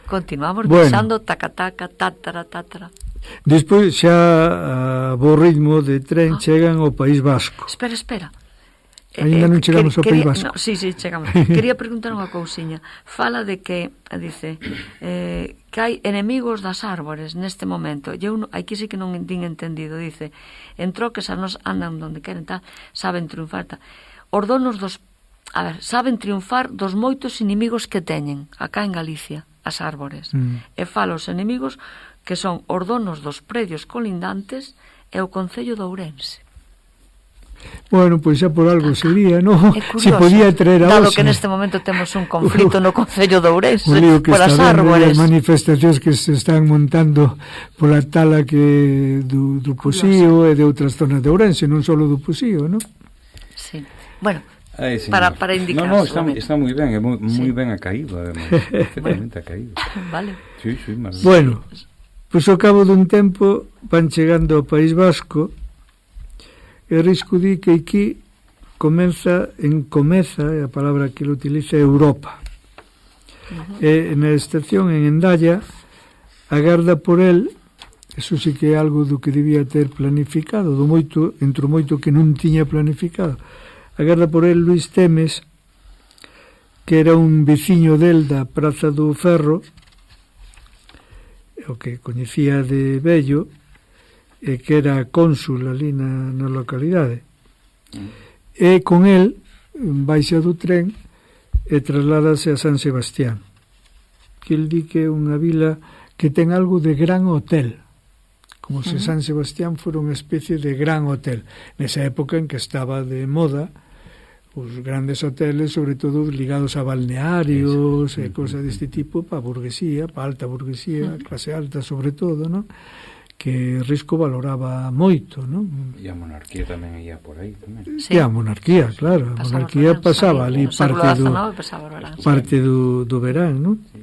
Continuamos pensando taca-taca, tátara. Despois xa bo ritmo de tren chegan ao País Vasco. Espera. Ainda non chegamos ao País Vasco. Sí, chegamos. Quería preguntar unha cousiña. Fala de que, dice, que hai enemigos das árbores neste momento. Aquí sí que non din entendido. Dice, en troques a nos andan donde queren, saben triunfar. Os donos saben triunfar dos moitos inimigos que teñen acá en Galicia, as árbores. E fala os enemigos que son os donos dos predios colindantes e o Concello de Ourense. Bueno, pois xa por algo sería, non? Se podía traer a dado que neste momento temos un conflito no Concello de Ourense por as árbores. As manifestacións que se están montando pola tala que do Posío e de outras zonas de Ourense, non só do Posío, non? Sí. Bueno, para indicar. No, está moi ben, é moi ben acaído, además. Perfectamente acaído. Vale. Sí, maravilloso. Bueno, pois ao cabo dun tempo van chegando ao País Vasco e Risco di que aquí comeza a palabra que ele utiliza, Europa. E na estación en Endaya agarda por el, eso sí que é algo do que debía ter planificado, entre o moito que non tiña planificado. Agarda por el Luis Temes, que era un veciño del da Praza do Ferro, o que coñecía de vello, e que era cónsul ali na localidade. E con el baixa do tren e trasládase a San Sebastián, que el di que é unha vila que ten algo de gran hotel, como se San Sebastián fora unha especie de gran hotel, nesa época en que estaba de moda os grandes hoteles, sobre todo ligados a balnearios e cosas deste tipo, para a burguesía, para a alta burguesía, clase alta sobre todo, non? Que Risco valoraba moito, non? E a monarquía tamén ia por aí tamén. Sí. E a monarquía, claro, a monarquía pasaba ali parte do verán, non? Sí.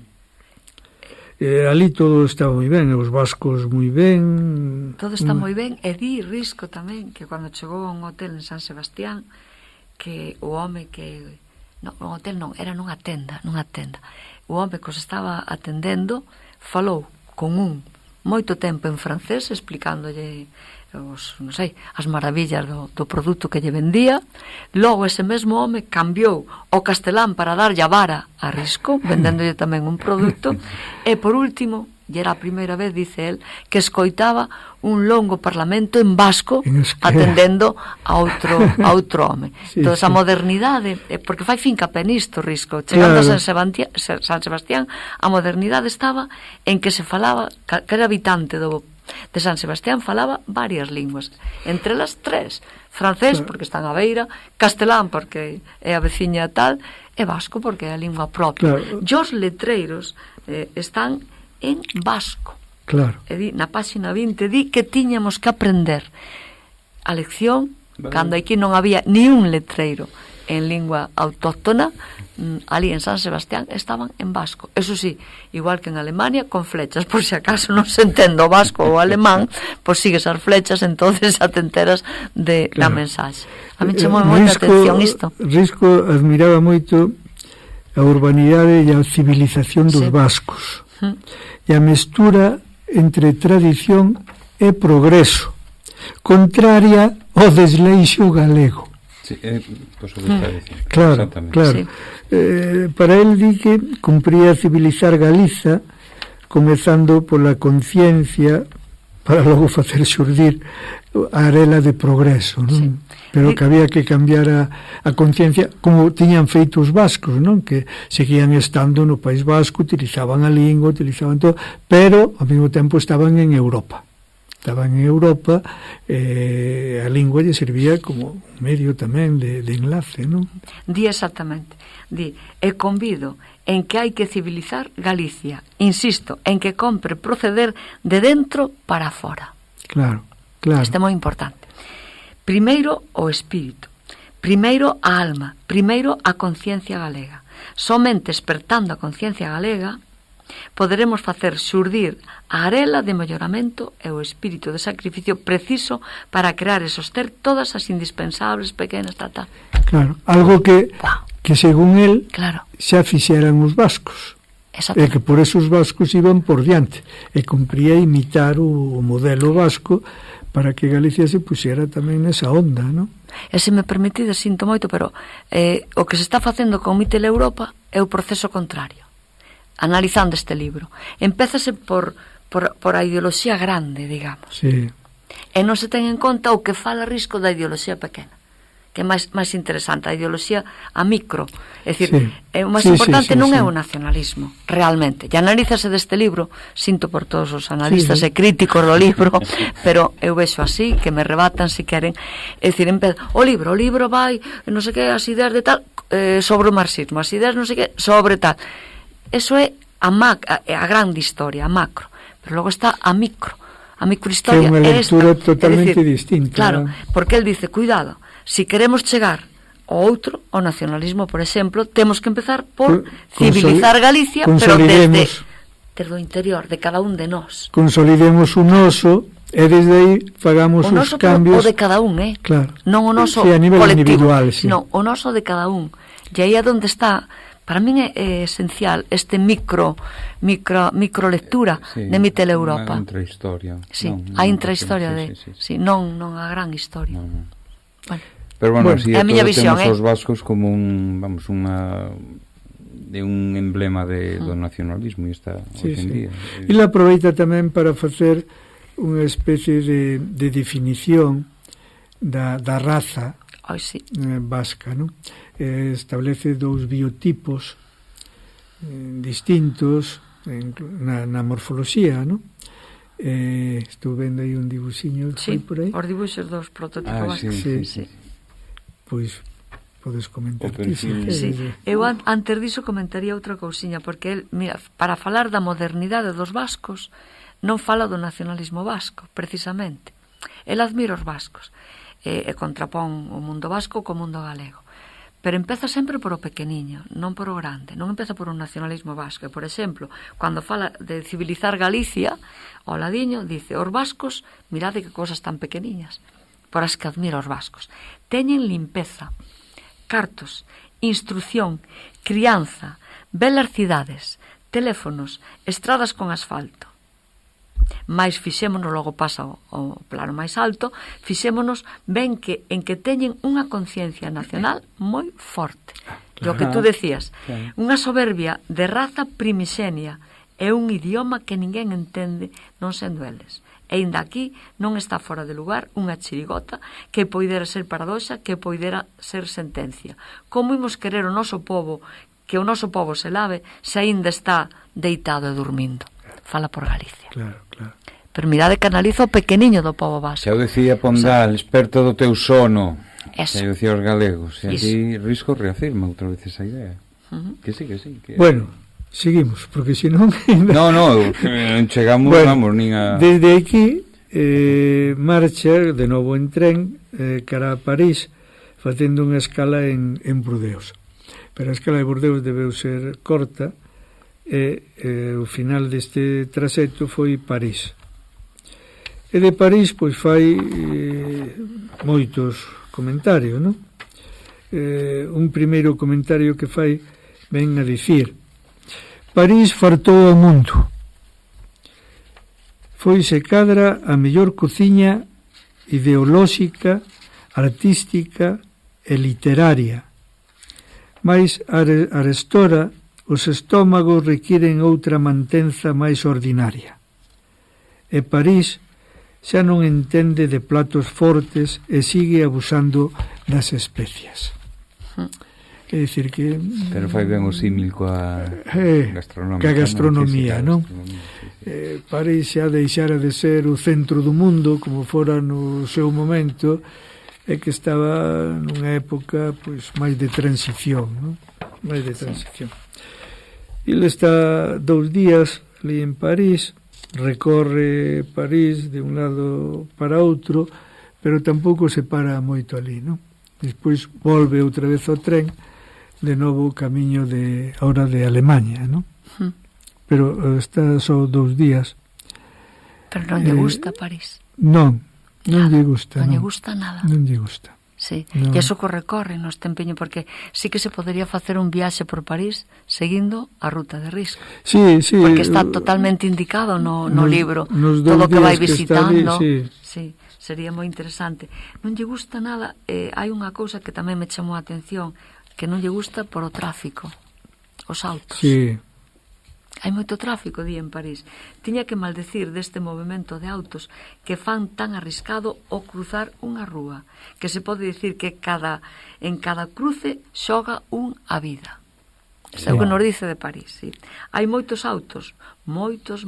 ali todo estaba moi ben, os vascos moi ben. Todo está moi ben, e di Risco tamén que cando chegou a un hotel en San Sebastián, que o home que... Non, un hotel non, era nunha tenda. O home que os estaba atendendo falou con un moito tempo en francés explicándolle non sei, as maravillas do produto que lle vendía. Logo ese mesmo home cambiou o castelán para darlle a vara a Risco, vendéndolle tamén un produto, e por último, e era a primeira vez, dice el, que escoitaba un longo parlamento en vasco atendendo a outro home. Entón, a modernidade, porque fai fincapé nisto, Risco, chegando a San Sebastián, a modernidade estaba en que se falaba, cada habitante de San Sebastián falaba varias linguas, entre elas 3: francés, porque está na beira, castelán, porque é a veciña tal, e vasco, porque é a lingua propia. E os letreiros están en vasco. Na páxina 20 di que tiñamos que aprender a lección cando aquí non había ni un letreiro en lingua autóctona. Ali en San Sebastián estaban en vasco, eso sí, igual que en Alemania, con flechas, por si acaso non se entende o vasco ou o alemán, pois sigues as flechas, entonces xa te enteras da mensaxe. A mí chamou moita atención isto. Risco admiraba moito a urbanidade e a civilización dos vascos, e a mestura entre tradición e progreso, contraria ao desleixo galego. Sí, pues claro. Sí. Para el di que cumpría civilizar Galiza comezando pola conciencia para logo facer xurdir a arela de progreso, non? Sí. Pero que había que cambiar a conciencia, como tiñan feito os vascos, non? Que seguían estando no País Vasco, utilizaban a lingua, utilizaban todo, pero ao mesmo tempo estaban en Europa. A lingua lle servía como un medio tamén de enlace, non? Di exactamente, e convido en que hai que civilizar Galicia, insisto, en que compre proceder de dentro para fora. Claro. Isto é moi importante. Primeiro o espírito, primeiro a alma, primeiro a conciencia galega. Somente espertando a conciencia galega poderemos facer xurdir a arela de melloramento e o espírito de sacrificio preciso para crear e soster todas as indispensables pequenas tata. Claro, algo que según él xa fixeran os vascos. E que por eso os vascos iban por diante e cumpría imitar o modelo vasco para que Galicia se puxera tamén nesa onda, non? E se me permitides, sinto moito, pero o que se está facendo con Mitel Europa é o proceso contrario. Analizando este libro, empézase por a ideoloxía grande, digamos, e non se ten en conta o que fala Risco da ideoloxía pequena, que é máis interesante, a ideoloxía a micro, é dicir, o máis importante non é o nacionalismo realmente, e analízase deste libro, sinto por todos os analistas e críticos do libro, pero eu vexo así, que me rebatan se queren, é dicir, o libro vai, non sei que, as ideas de tal sobre o marxismo, as ideas non sei que sobre tal. Eso é a grande historia, a macro. Pero logo está a microhistoria. Que é unha lectura totalmente distinta. Claro, porque el dice, cuidado, si queremos chegar ao outro, ao nacionalismo, por exemplo, temos que empezar por civilizar Galicia, pero desde o interior de cada un de nós. Consolidemos o noso e desde aí fagamos os cambios. O de cada un, claro. Non o noso a nivel colectivo, individual, non, o noso de cada un. E aí é onde está. Para min é esencial este microlectura de Mitel Europa. A intrahistoria. A intrahistoria non a gran historia. Pero bueno, así é todo, temos os vascos como un emblema do nacionalismo, e está hoxe en día. E la aproveita tamén para facer unha especie de definición da raza vasca, non? Establece 2 biotipos distintos na morfoloxía, non? Estou vendo aí un dibuxiño por aí. Os dibuxos dos prototipos vascos. Pois podes comentar ti. Eu antes diso comentaría outra cousiña, porque el, mira, para falar da modernidade dos vascos non fala do nacionalismo vasco, precisamente. El admira os vascos e contrapón o mundo vasco co mundo galego. pero empeza sempre por o pequeniño, non por o grande, non empeza por un nacionalismo vasco. Por exemplo, cando fala de civilizar Galicia, o ladiño dice, os vascos, mirade que cosas tan pequeniñas, por as que admira os vascos. Teñen limpeza, cartos, instrucción, crianza, belas cidades, teléfonos, estradas con asfalto. Mais fixémonos, logo pasa o plano máis alto, fixémonos ben que en que teñen unha conciencia nacional moi forte. E o que tú decías, unha soberbia de raza primixenia e un idioma que ninguén entende non sendo eles. E ainda aquí non está fora de lugar unha chirigota que poidera ser paradoxa, que poidera ser sentencia. Como imos querer o noso povo, que o noso povo se lave, se aínda está deitado e dormindo? Fala por Galicia. Claro, claro. Pero mirade que analiza o pequeniño do povo vasco. Xa o decía Pondal, experto do teu sono. Eso. Xa o decía os galegos. E aquí Risco reafirma outra vez esa idea. Que sí, que sí. Que... Bueno, seguimos, porque senón... No, chegamos, bueno, vamos, nin a... Desde aquí marcha de novo en tren cara a París, facendo unha escala en Burdeos. Pero a escala de Burdeos debeu ser corta, e o final deste traxecto foi París. E de París pois fai moitos comentarios, non? Un primeiro comentario que fai ven a dicir: París fartou o mundo, foi se cadra a mellor cociña ideolóxica, artística e literaria, mais arestora os estómagos requiren outra mantenza máis ordinaria. E París xa non entende de platos fortes e sigue abusando das especias. É dicir que... Pero fai ben o símil coa gastronomía, non? París xa deixara de ser o centro do mundo, como fora no seu momento, e que estaba nunha época pois máis de transición, non? Máis de transición. Ele está 2 días ali en París, recorre París de un lado para outro, pero tampouco se para moito ali, non? Despois volve outra vez ao tren, de novo camiño ahora de Alemaña, non? Pero está só 2 días. Pero non lle gusta París? Non lle gusta. Non lle gusta nada. Non lle gusta. Sí, no. E eso corre no este empeño, porque sí que se podería facer un viaxe por París seguindo a ruta de Risco. Sí. Porque está totalmente indicado no libro, todo o que vai visitando. Ali, sí, sería moi interesante. Non lle gusta nada, hai unha cousa que tamén me chamou a atención, que non lle gusta por o tráfico, os autos. Sí. Hai moito tráfico día en París. Tiña que maldecir deste movimento de autos que fan tan arriscado o cruzar unha rúa, que se pode dicir que en cada cruce xoga a vida. É o que nos dice de París, sí. Hai moitos autos, moitos,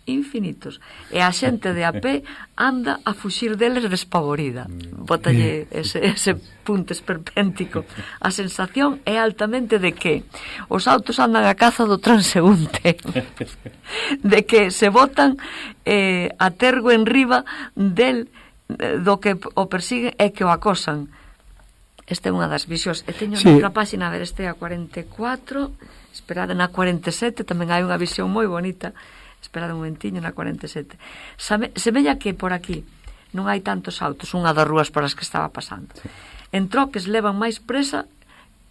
infinitos, e a xente de a pé anda a fuxir deles despavorida. Bótalle ese punto esperpéntico. A sensación é altamente de que os autos andan a caza do transeúnte, de que se botan a tergo en riba do que o persiguen e que o acosan. Esta é unha das visións. E teño noutra páxina, a ver, este é a 44, esperade na 47, tamén hai unha visión moi bonita, esperade un momentiño, na 47. Semella que por aquí non hai tantos autos, unha das rúas por as que estaba pasando. En troques levan máis presa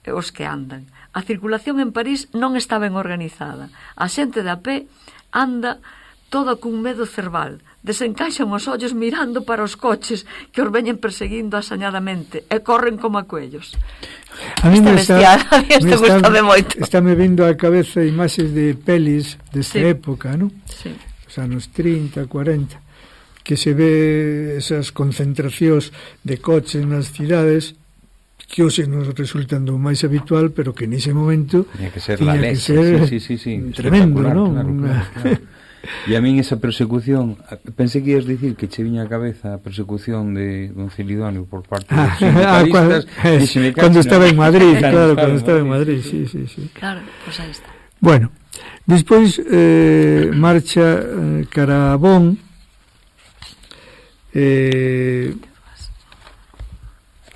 os que andan. A circulación en París non está ben organizada. A xente de a pé anda toda cun medo cerval. Desencaixan os ollos mirando para os coches que os veñen perseguindo asañadamente e corren como a coellos. A mí me gustame moito. Estáme vindo á cabeza imaxes de pelis desta época, non? Sí. Os anos 30, 40, que se ve esas concentracións de coches nas cidades que hoxe nos resultan do máis habitual, pero que nese momento tiña que ser la leche, sí, tremendo, non? Claro. E a min esa persecución, pensei que ias dicir que che viña a cabeza a persecución de don Celidonio por parte dos sindicalistas cando estaba en Madrid, claro, cando estaba en Madrid, sí. Claro, pois aí está. Bueno, despois marcha cara a Bonn,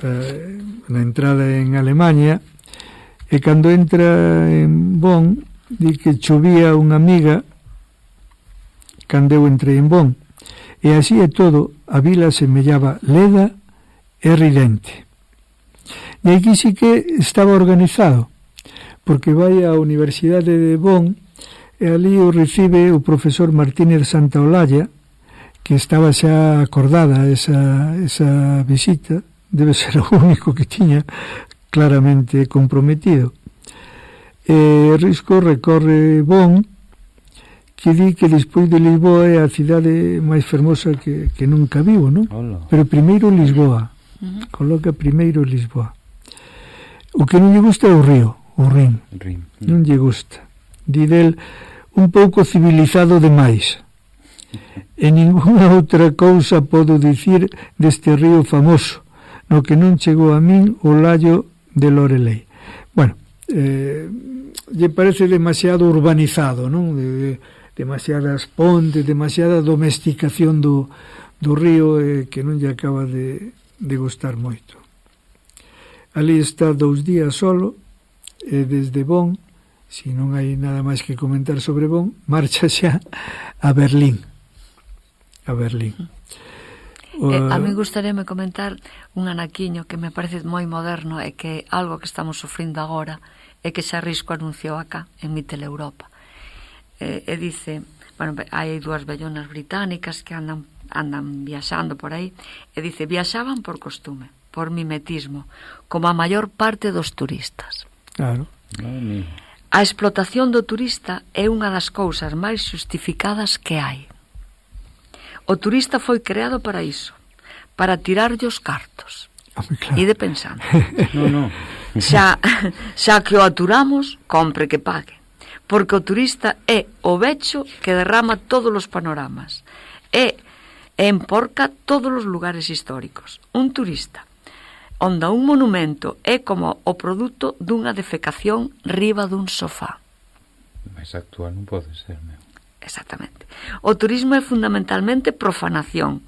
na entrada en Alemanha, e cando entra en Bonn di que chovía unha amiga cando eu entrei en Bonn, e así é todo, a vila semellaba leda e ridente. E aquí sí que estaba organizado, porque vai á Universidade de Bonn e ali o recibe o profesor Martínez Santaolalla, que estaba xa acordada esa visita, debe ser o único que tiña claramente comprometido. Risco recorre Bonn, que di que despois de Lisboa é a cidade máis fermosa que nunca vivo, non? Hola. Pero primeiro Lisboa, coloca primeiro Lisboa. O que non lle gusta é o río, o Rin. Non lle gusta. Di del un pouco civilizado demais. E ninguna outra cousa podo dicir deste río famoso, no que non chegou a min o Laio de Lorelei. Bueno, lle parece demasiado urbanizado, non? Demasiadas pontes, demasiada domesticación do río, que non lle acaba de gustar moito. Ali está 2 días solo, e desde Bonn, se non hai nada máis que comentar sobre Bonn, marcha xa a Berlín. A mí gustaríame comentar un anaquiño que me parece moi moderno e que é algo que estamos sofrindo agora e que xa Risco anunciou acá en Mitel Europa. E dice, bueno, hai 2 vellonas británicas que andan viaxando por aí, e dice, viaxaban por costume, por mimetismo, como a maior parte dos turistas. Claro. A explotación do turista é unha das cousas máis xustificadas que hai. O turista foi creado para iso, para tirarlle os cartos. Claro. Ide pensando. No. Xa que o aturamos, compre que pague. Porque o turista é o vecho que derrama todos os panoramas. E emporca todos os lugares históricos. Un turista onde un monumento é como o produto dunha defecación riba dun sofá. Mais actual non pode ser, meu. Exactamente. O turismo é fundamentalmente profanación.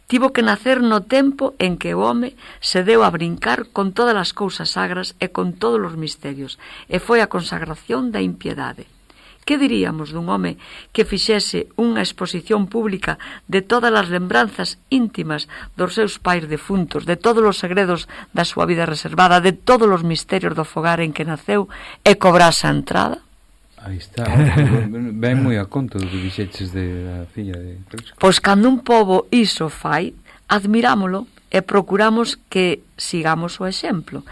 Tivo que nacer no tempo en que o home se deu a brincar con todas as cousas sagras e con todos os misterios, e foi a consagración da impiedade. Que diríamos dun home que fixese unha exposición pública de todas as lembranzas íntimas dos seus pais defuntos, de todos os segredos da súa vida reservada, de todos os misterios do fogar en que naceu, e cobrase a entrada? Aí está, ven moi a conto do que dixeches da filla de Risco. Pois cando un pobo iso fai, admirámolo e procuramos que sigamos o exemplo.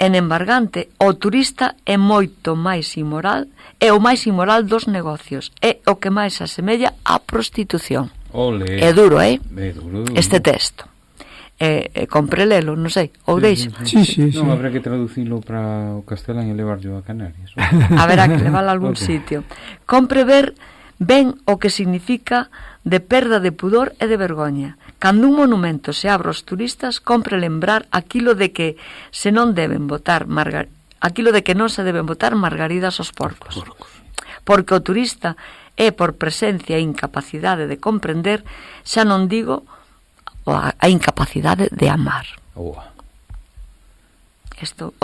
En embargante, o turista é moito máis inmoral, é o máis inmoral dos negocios, é o que máis asemella á prostitución. Ole. É duro, É duro. este texto. Compre lelo, non sei, ou deixa. Sí. Non, habrá que traducilo para o castelán e levarlo a Canarias. Haberá que levarlo a algún sitio. Compre ver ben o que significa de perda de pudor e de vergoña. Cando un monumento se abre aos turistas, compre lembrar aquilo de que se non deben botar aquilo de que non se deben botar margaridas aos porcos. Porque o turista é por presencia e incapacidade de comprender, xa non digo a incapacidade de amar. O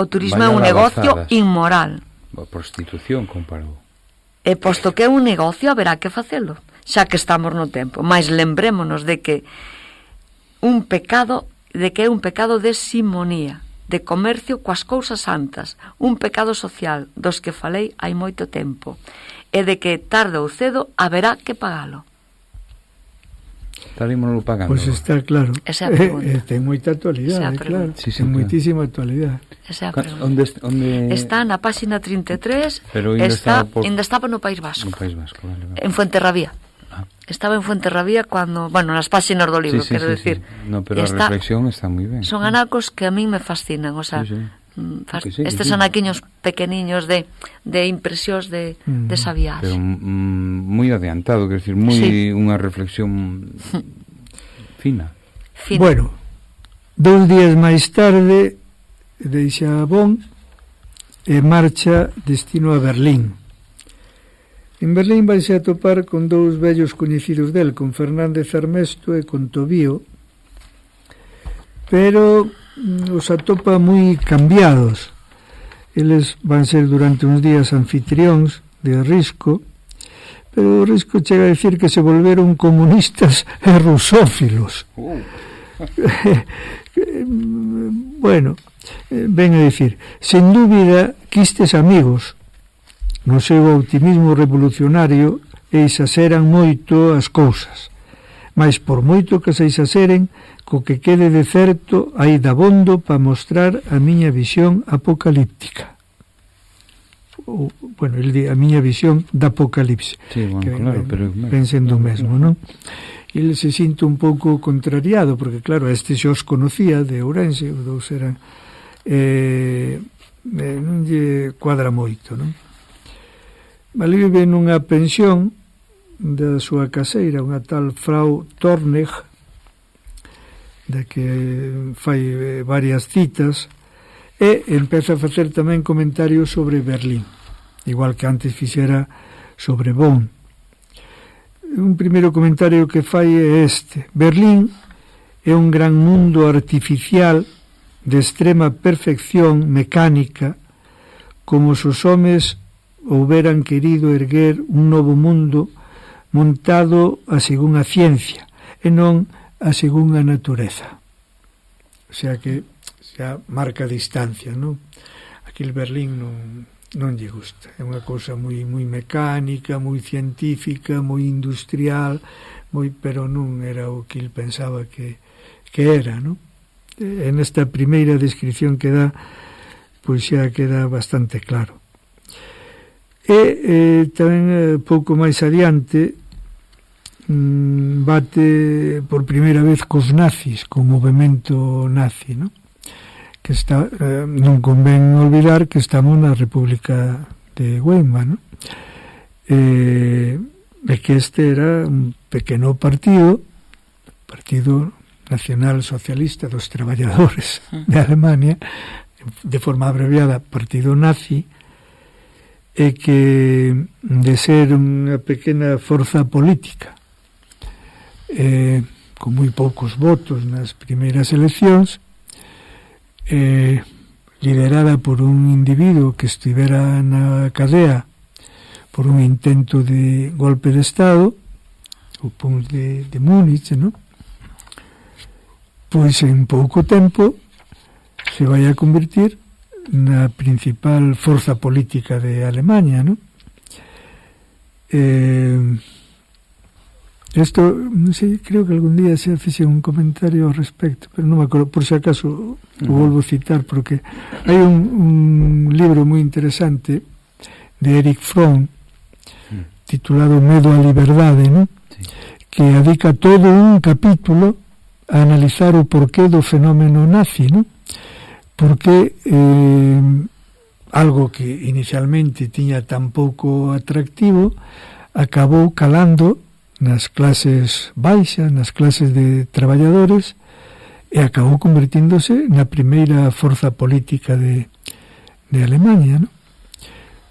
turismo é un negocio inmoral. A prostitución comparou. E posto que é un negocio, haberá que facelo, xa que estamos no tempo. Mais lembrémonos de que é un pecado de simonía, de comercio coas cousas santas, un pecado social dos que falei hai moito tempo, e de que tarde ou cedo haberá que pagalo. Estarímoslo pagando. Pois está claro. Esa é a pregunta. Ten moita actualidade, claro. Sí, ten moitísima actualidade. Esa é a pregunta. Onde... Está na páxina 33, pero ainda estaba no País Vasco. No País Vasco, vale. En Fuenterrabía. Estaba en Fuenterrabía cando, nas páxinas do libro, quero decir. No, pero a reflexión está moi ben. Son anacos que a min me fascinan, o sea, estes anaquiños pequeniños de impresións de esa viaxe. Pero moi adiantado, quero decir, unha reflexión fina. Bueno, 2 días máis tarde deixa Bonn e marcha destino a Berlín. En Berlín vaise a topar con 2 vellos coñecidos del, con Fernández Armesto e con Tobío, pero os atopa moi cambiados. Eles van ser durante uns días anfitrións de Risco, pero Risco chega a decir que se volveron comunistas e rusófilos. Bueno, ven a decir, sen dúbida quistes amigos, no seu optimismo revolucionario exaseran moito as cousas, mas por moito que se exaseren, co que quede de certo hai dabondo para mostrar a miña visión apocalíptica. Bueno, el di a miña visión da apocalipse, sí, bueno, que claro, pero ven sendo o mesmo, non? Ele se sinto un pouco contrariado, porque claro, este xa os conocía de Ourense, os dous eran non lle cuadra moito, non? Vale, vive nunha pensión da súa caseira, unha tal Frau Torneg, da que fai varias citas, e empeza a facer tamén comentarios sobre Berlín, igual que antes fixera sobre Bonn. Un primeiro comentario que fai é este: Berlín é un gran mundo artificial de extrema perfección mecánica, como se os homes houberan querido erguer un novo mundo montado a según a ciencia e non a según a natureza. O sea que xa marca distancia, non? Aquí el Berlín non lle gusta. É unha cousa moi mecánica, moi científica, moi industrial, pero non era o que el pensaba que era, non? En esta primeira descripción que dá, pois xa queda bastante claro. E tamén pouco máis adiante bate por primeira vez cos nazis, co movimento nazi, non? Que está, non convén olvidar que estamos na República de Weimar, non? E que este era un pequeno partido nacional socialista dos traballadores de Alemania, de forma abreviada partido nazi, e que de ser unha pequena forza política con moi poucos votos nas primeiras eleccións, liderada por un individuo que estivera na cadea por un intento de golpe de Estado, o Punch de Múnich, non? Pois en pouco tempo se vai a convertir na principal forza política de Alemania, non? Isto, non sei, creo que algún día se fixe un comentario ao respecto, pero non me acordo, por si acaso o volvo a citar, porque hai un libro moi interesante de Erich Fromm titulado Medo á liberdade, non? Sí. Que dedica todo un capítulo a analizar o porqué do fenómeno nazi, non? Porque algo que inicialmente tiña tan pouco atractivo acabou calando nas clases baixas, nas clases de traballadores, e acabou convertíndose na primeira forza política de Alemania, non?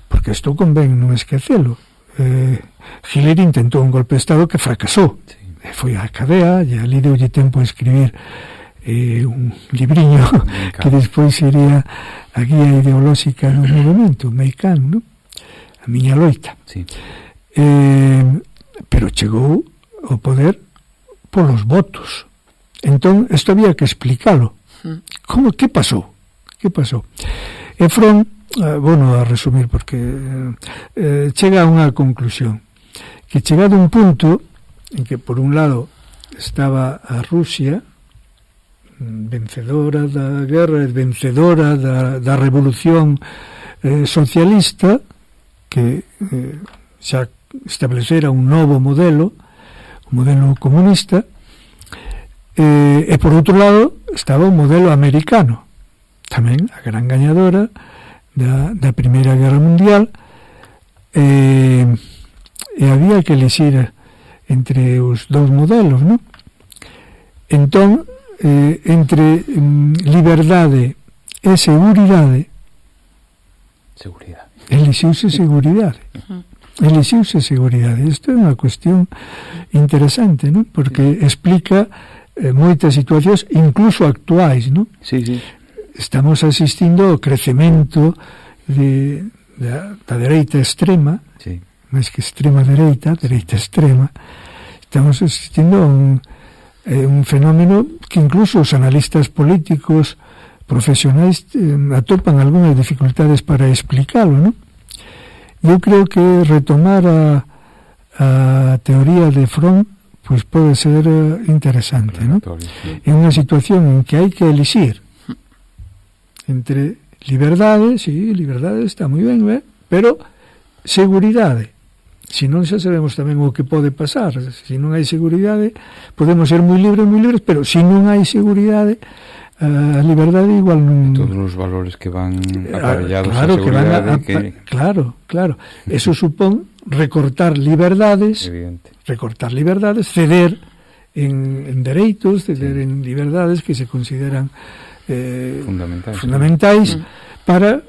Porque isto convén non esquecelo. Hitler intentou un golpe de Estado que fracasou. Sí. Foi á cadea e ali deulle tempo a escribir un libriño que despois sería a guía ideolóxica do movimento, Mein Kampf, non? A miña loita. Sí. Pero chegou ao poder polos votos. Entón, isto había que explicalo. Que pasou? E Fromm, bueno, a resumir, porque chega a unha conclusión, que chegado un punto en que, por un lado, estaba a Rusia, vencedora da guerra, vencedora da revolución socialista, que xa establecera un novo modelo, un modelo comunista, e por outro lado estaba o modelo americano, tamén a gran gañadora da Primeira Guerra Mundial, e había que elixir entre os dous modelos, non? Entón, entre liberdade e seguridade, elixiuse seguridade. Isto é unha cuestión interesante, non? Porque explica moitas situacións, incluso actuais, non? Sí, sí. Estamos asistindo ao crecemento da dereita extrema, Sí. máis que extrema dereita extrema. Estamos asistindo a un fenómeno que incluso os analistas políticos profesionais atopan algunhas dificultades para explicalo, non? Eu creo que retomar a teoría de Fromm pois pode ser interesante, non? É unha situación en que hai que elixir entre liberdade, sí, liberdade está moi ben, pero seguridade. Se non xa sabemos tamén o que pode pasar. Se non hai seguridade, podemos ser moi libres, pero se non hai seguridade, a liberdade igual non... Todos os valores que van aparellados a seguridade... Claro. Eso supón recortar liberdades, ceder en dereitos, ceder en liberdades que se consideran fundamentais para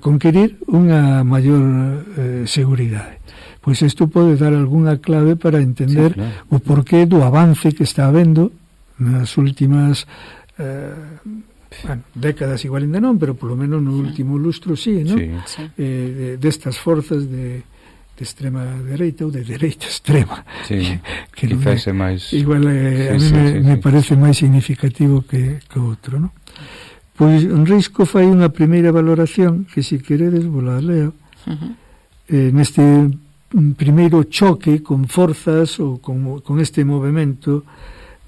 conquerir unha maior seguridade. Pois isto pode dar algunha clave para entender o porqué do avance que está habendo nas últimas décadas, igual ainda non, pero polo menos no último lustro sí, non? Sí. Destas forzas de extrema dereita ou de dereita extrema. Sí, que quizás é máis... Igual a mí me parece máis significativo que outro, non? Pois Risco fai unha primeira valoración que, se queredes, vos la leo. Neste primeiro choque con forzas ou con este movimento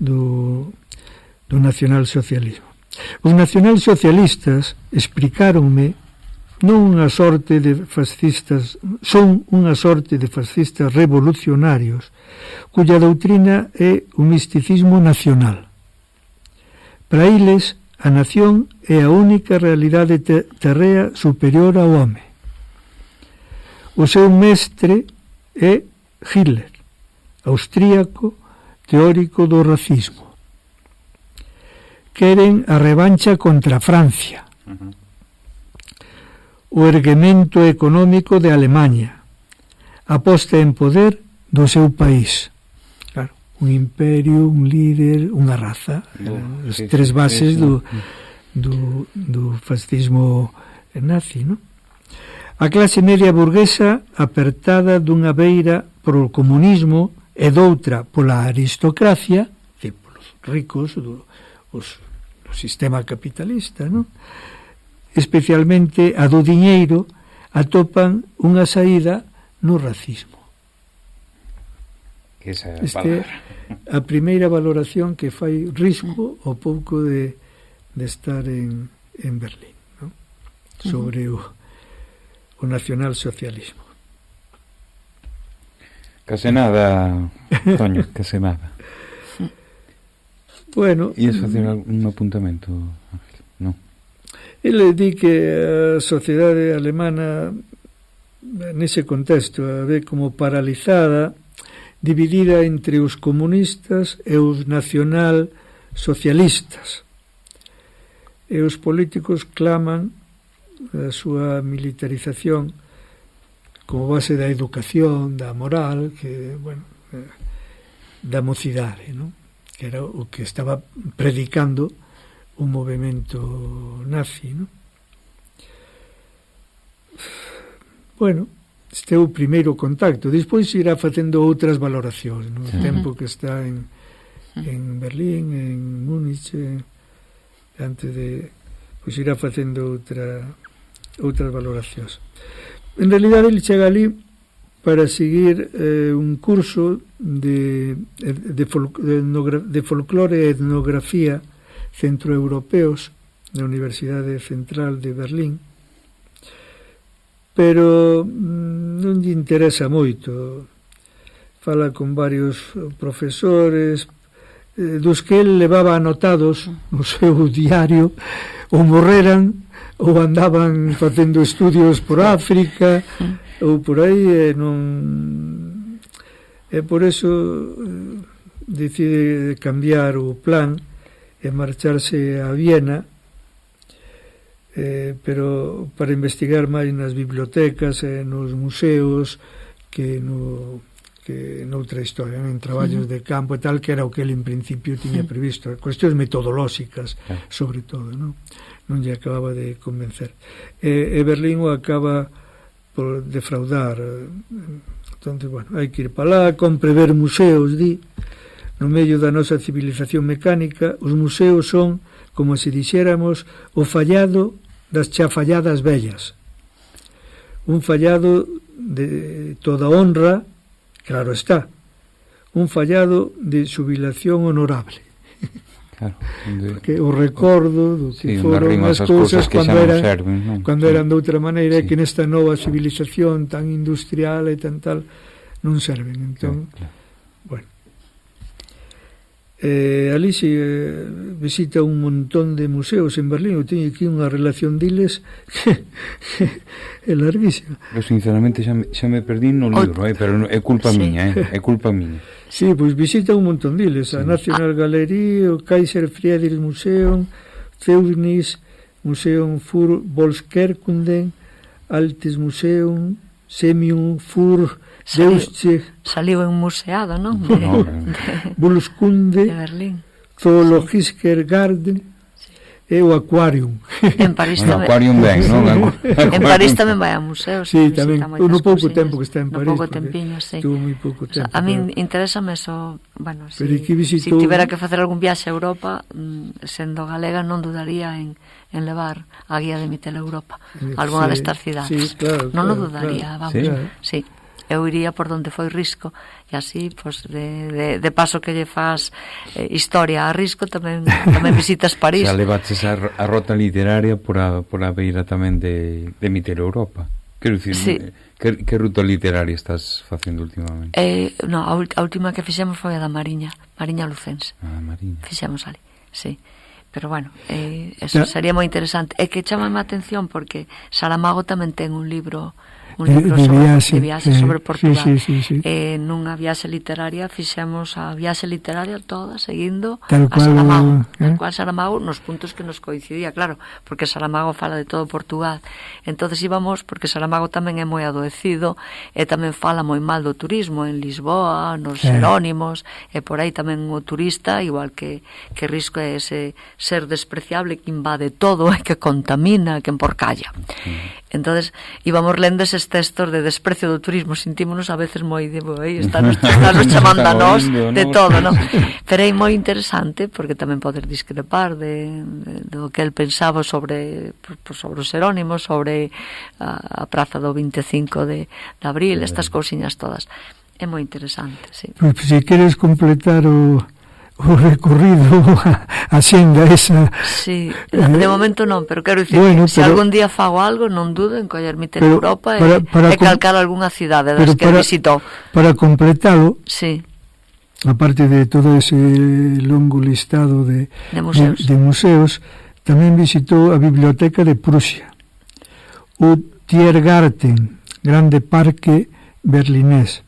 do nacionalsocialismo. Os nacionalsocialistas explicáronme non unha sorte de fascistas, son unha sorte de fascistas revolucionarios cuya doutrina é o misticismo nacional. Para eles, a nación é a única realidade terrea superior ao home. O seu mestre é Hitler, austríaco, teórico do racismo. Queren a revancha contra Francia, o erguemento económico de Alemanha, a posta en poder do seu país. Claro, un imperio, un líder, unha raza, as tres bases do fascismo nazi, non? A clase media burguesa, apertada dunha beira polo comunismo e doutra pola aristocracia, polos ricos do sistema capitalista, non? Especialmente a do diñeiro, atopan unha saída no racismo. Esa é a palabra. A primeira valoración que fai Risco ao pouco de estar en Berlín, non? Sobre o nacionalsocialismo. Case nada, Toño, case nada. Bueno, Ias facer un apuntamento, Ángel? Non. Ele di que a sociedade alemana nese contexto a ve como paralizada, dividida entre os comunistas e os nacional-socialistas. E os políticos claman a súa militarización como base da educación, da moral, que, bueno, da mocidade, non? Que era o que estaba predicando o movimento nazi, non? Bueno, este é o primeiro contacto. Despois irá facendo outras valoracións no tempo que está en Berlín, en Múnich, antes de... pois irá facendo outras valoracións. En realidade, ele chega ali para seguir un curso de folclore e etnografía centroeuropeos na Universidade Central de Berlín, pero non lle interesa moito. Fala con varios profesores dos que el levaba anotados no seu diario, ou morreran ou andaban facendo estudios por África ou por aí, non... e por eso decide cambiar o plan e marcharse a Viena, pero para investigar máis nas bibliotecas e nos museos que no que noutra historia, en traballos de campo e tal, que era o que ele en principio tiña previsto, cuestións metodolóxicas sobre todo, non lle acababa de convencer, e Berlín o acaba por defraudar. Entonces, bueno, hai que ir para lá, compre ver museos, di. No medio da nosa civilización mecánica, os museos son, como se dixéramos, o fallado das chafalladas vellas. Un fallado de toda honra, claro está, un fallado de xubilación honorable. Claro, porque o recordo do que foron as cousas cando eran de outra maneira, e que nesta nova civilización tan industrial e tan tal non serven. Entón, bueno, ali se visita un montón de museos en Berlín. Eu teño aquí unha relación diles que é larguísima. Eu sinceramente xa me perdí no libro, pero é culpa miña, é culpa miña. Sí, pois visita un montón diles, a National Gallery, o Kaiser Friedrich Museum, Zeugnis Museum für Volkskunde, Altes Museum, Semium für Deutsche, saliu en museado, non? Volkskunde, de Berlín, Zoologischer Garten e o Aquarium. En París tamén. Aquarium ben, non? En París tamén vai a museos. Sí, tamén, no pouco tempo que está en París. No pouco tempiño, sí. Tuvo moi pouco tempo. A min interésame eso, bueno, se visitou... tivera que facer algún viaxe a Europa, sendo galega, non dudaría en levar a guía de Mittel Europa, algunha destas cidades. Sí, claro, non o dudaría, claro. vamos. Sí. Eu iría por donde foi Risco, e así, pues, de paso que lle faz historia a Risco, tamén visitas París. Xa levaches a rota literaria por a beira tamén de Mittel Europa. Quero dicir, sí. Que ruta literaria estás facendo últimamente? No, a última que fixemos foi a da Mariña Lucense. Mariña. Fixemos ali, sí. Pero bueno, eso sería moi interesante. É que chamame a atención porque Saramago tamén ten un libro de viaxe sobre Portugal. Sí. Nunha viaxe literaria fixemos a viaxe literaria toda seguindo tal a Saramago, Saramago nos puntos que nos coincidía, claro, porque Saramago fala de todo Portugal. Entonces íbamos, porque Saramago tamén é moi adoecido e tamén fala moi mal do turismo en Lisboa, nos Xerónimos, e por aí tamén o turista, igual que Risco, é ese ser despreciable que invade todo e que contamina, que emporcalla. Entonces íbamos lendo eses textos de desprecio do turismo, sentímonos a veces moi de estános chamando a nós de todo, non? Pero é moi interesante porque tamén poder discrepar do que el pensaba sobre os Xerónimos, sobre a praza do 25 de abril, estas cousiñas todas. É moi interesante, sí. Pues, se queres completar o recorrido, a xenda esa. Sí, de momento non, pero quero dicir, bueno, se algún día fago algo, non dudo en coller Mittel Europa e calcar algunha cidade das que visitou. Para completalo, sí, aparte de todo ese longo listado de museos, tamén visitou a Biblioteca de Prusia, o Tiergarten, grande parque berlinés,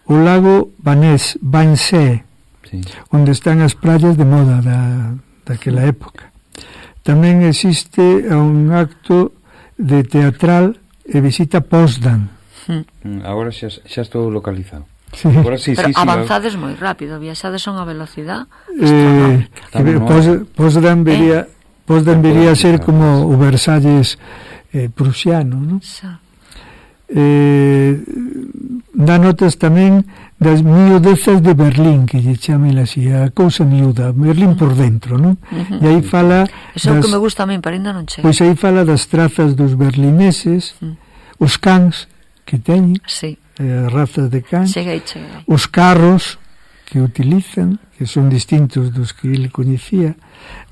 o lago Wannsee, onde están as praias de moda daquela época. Tamén existe un acto de teatral e visita Potsdam. Agora xa estou localizado. Sí. Pero avanzades moi rápido, viaxades a unha velocidade astronómica. Potsdam vería ser como o Versalles prusiano, non? Dá notas tamén das miudezas de Berlín, que lle chamen así, a cousa miúda, Berlín por dentro, non? E aí fala... Eso é o que me gusta a min, pero ainda non chega. Pois aí fala das trazas dos berlineses, os cans que teñen, as razas de cans, os carros que utilizan, que son distintos dos que ele coñecía,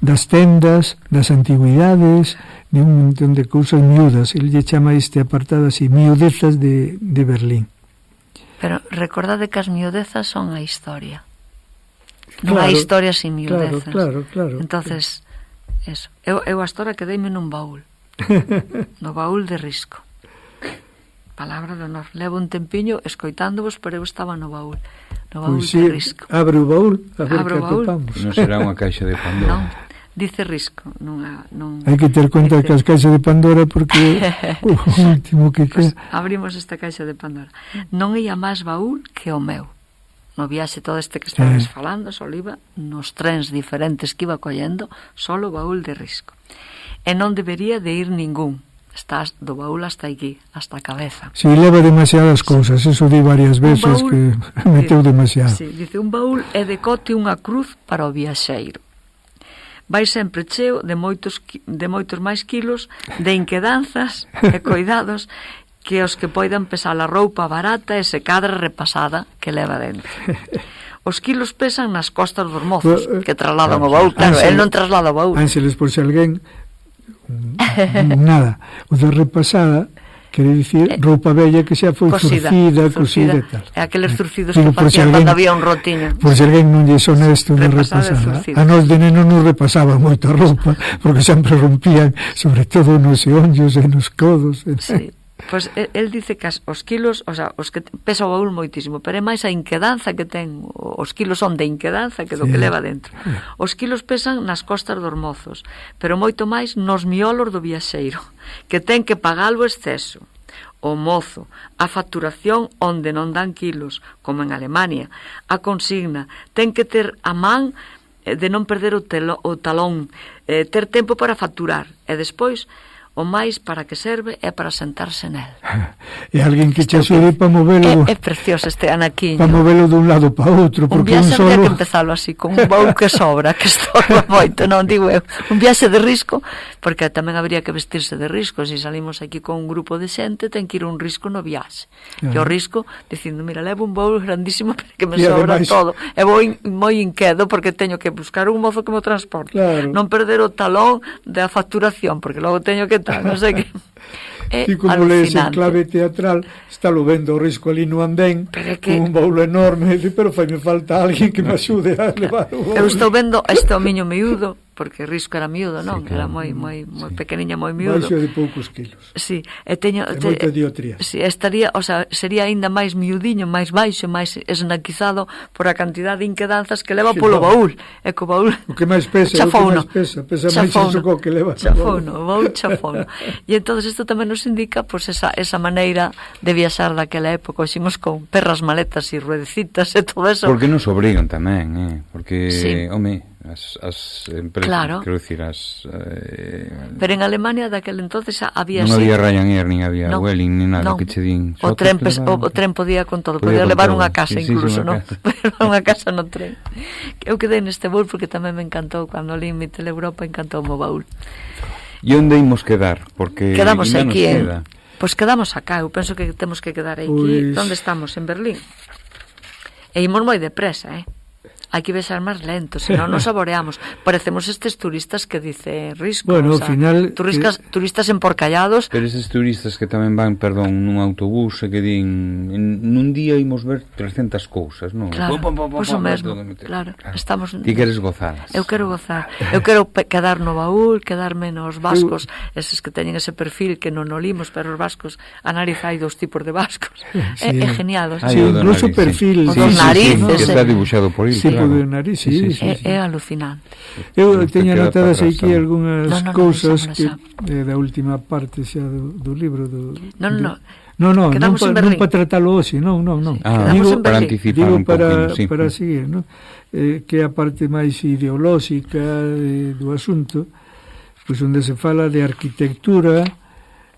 das tendas, das antigüidades, de un montón de cousas miúdas. Ele lle chama este apartado así, miudezas de Berlín. Pero recordade que as miudezas son a historia. Non hai historia sin miudezas. Claro. Entonces, eso. Eu hasta ahora quedeime nun baúl. No baúl de Risco. Palabra de honor. Levo un tempiño escoitándovos, pero eu estaba no baúl. No baúl de Risco. Abre o baúl, a ver que atopamos. Non será unha caixa de Pandora. Dice risco, non hai que ter conta que as caixas de Pandora porque o último que pues, queda. abrimos esta caixa de Pandora. Non ia máis baúl que o meu. No viaxe todo este que estabas falando, só iba nos trens diferentes que iba collendo, solo baúl de risco. E non debería de ir ningún. Estás do baúl hasta aquí, hasta a cabeza. Si, leva demasiadas cousas, eso di varias veces baúl, que meteu demasiado. Sí, dice, un baúl é de cote unha cruz para o viaxeiro. Vai sempre cheo de moitos máis kilos de inquedanzas e coidados que os que poidan pesar a roupa barata e se cadra repasada que leva dentro. Os kilos pesan nas costas dos mozos que trasladan o baúl. Claro, el non traslada o baúl. Ángeles, por se alguén nada, o de repasada quere dicir roupa bella que xa foi cosida e tal. É aqueles zurcidos que facían cando había un rotiño. Por se alguén non lle son isto de repasada. A nos de neno non repasaba moita roupa porque sempre rompían, sobre todo nos eonllos e nos codos. Sí. Pois el dice que os kilos, o sea, os que pesa o baúl moitísimo, pero é máis a inquedanza que ten, os kilos son de inquedanza que do que leva dentro. Os kilos pesan nas costas dos mozos, pero moito máis nos miolos do viaxeiro, que ten que pagar o exceso. O mozo, a facturación onde non dan kilos, como en Alemania, a consigna, ten que ter a man de non perder o talón, ter tempo para facturar, e despois o máis para que serve é para sentarse nel. E alguén que che axude para movelo. É precioso este anaquiño. Para movelo dun lado para outro, porque un viaxe solo... habría que empezalo así, con un baúl que sobra, que estorba moito, non digo eu. Un viaxe de risco, porque tamén habría que vestirse de risco. Se salimos aquí con un grupo de xente, ten que ir un risco no viaxe. Que o risco, dicindo, mira, levo un baúl grandísimo para que me sobra todo. E vou moi inquedo porque teño que buscar un mozo que me transporte. Claro. Non perder o talón da facturación, porque logo teño que non sei que é como lees en clave teatral, está lo vendo o risco ali no andén con un baúl enorme, pero faime falta alguén que me axude a levar o baúl. Eu estou vendo este homiño miúdo, porque risco era miúdo, non? Sí, claro. Era moi pequeniña, moi miúdo. Baixo de poucos kilos. Sí, e teño moita diotría. Sí, estaría, o sea, sería aínda máis miudiño, máis baixo, máis esnaquizado por a cantidad de inquedanzas que leva polo baúl. E co baúl o que máis pesa, pesa máis iso co que leva. Chafouno, o baúl chafouno. E entón isto tamén nos indica pues, esa maneira de viaxar daquela época. Ximos con perras maletas e ruedecitas e todo eso. Porque nos obrigan tamén, porque, sí. home, as empresas, claro. Quero dicir, pero en Alemania daquel entonces había non había Ryanair, nin había Vueling, nin nada que che din. O tren podía con todo, podía levar unha casa incluso, non? Podía levar unha casa no tren. Eu quedei neste baúl porque tamén me encantou cando li mi Teleuropa, encantou o baúl. E onde imos quedar? Porque quedamos aquí, pois quedamos acá, eu penso que temos que quedar aquí. Onde estamos? En Berlín. E imos moi depresa, hai que besar máis lento, senón nos saboreamos. Parecemos estes turistas que dice risco, bueno, o sea, final turistas emporcallados. Pero eses turistas que tamén van, nun autobús e que din, nun día imos ver 300 cousas, non? Claro, pois o mesmo, claro. Estamos... Ti queres gozadas. Eu quero gozar. Eu quero quedar no baúl, quedarme nos vascos, eses que teñen ese perfil que non olimos, pero os vascos, a nariz hai dos tipos de vascos. Sí. É genial. Sí, incluso o perfil. O dos narices. Que está dibuixado por ele, claro. De nariz, sí. É alucinante. Eu teño anotadas aquí algunhas cousas que da última parte xa do libro Non, para tratalo hoxe, non. Digo, para anticipar un pouquinho, sí. Para seguir, non? Que é a parte máis ideolóxica do asunto, pois onde se fala de arquitectura,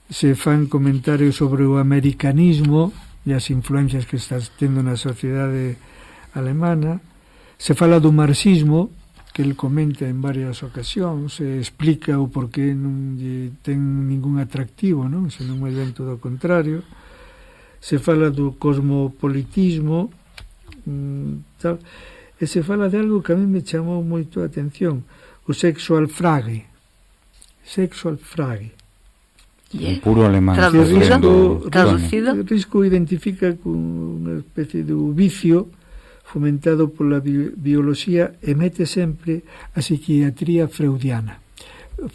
se fan comentarios sobre o americanismo e as influencias que está tendo na sociedade alemana. Se fala do marxismo, que el comenta en varias ocasións, se explica o porqué non ten ningún atractivo, non? Senón moi ben todo o contrario. Se fala do cosmopolitismo, e se fala de algo que a mí me chamou moito a atención, o sexual frage. Yeah. Puro alemán. Traducido? O risco identifica con unha especie de vicio fomentado pola bioloxía e mete sempre a psiquiatría freudiana.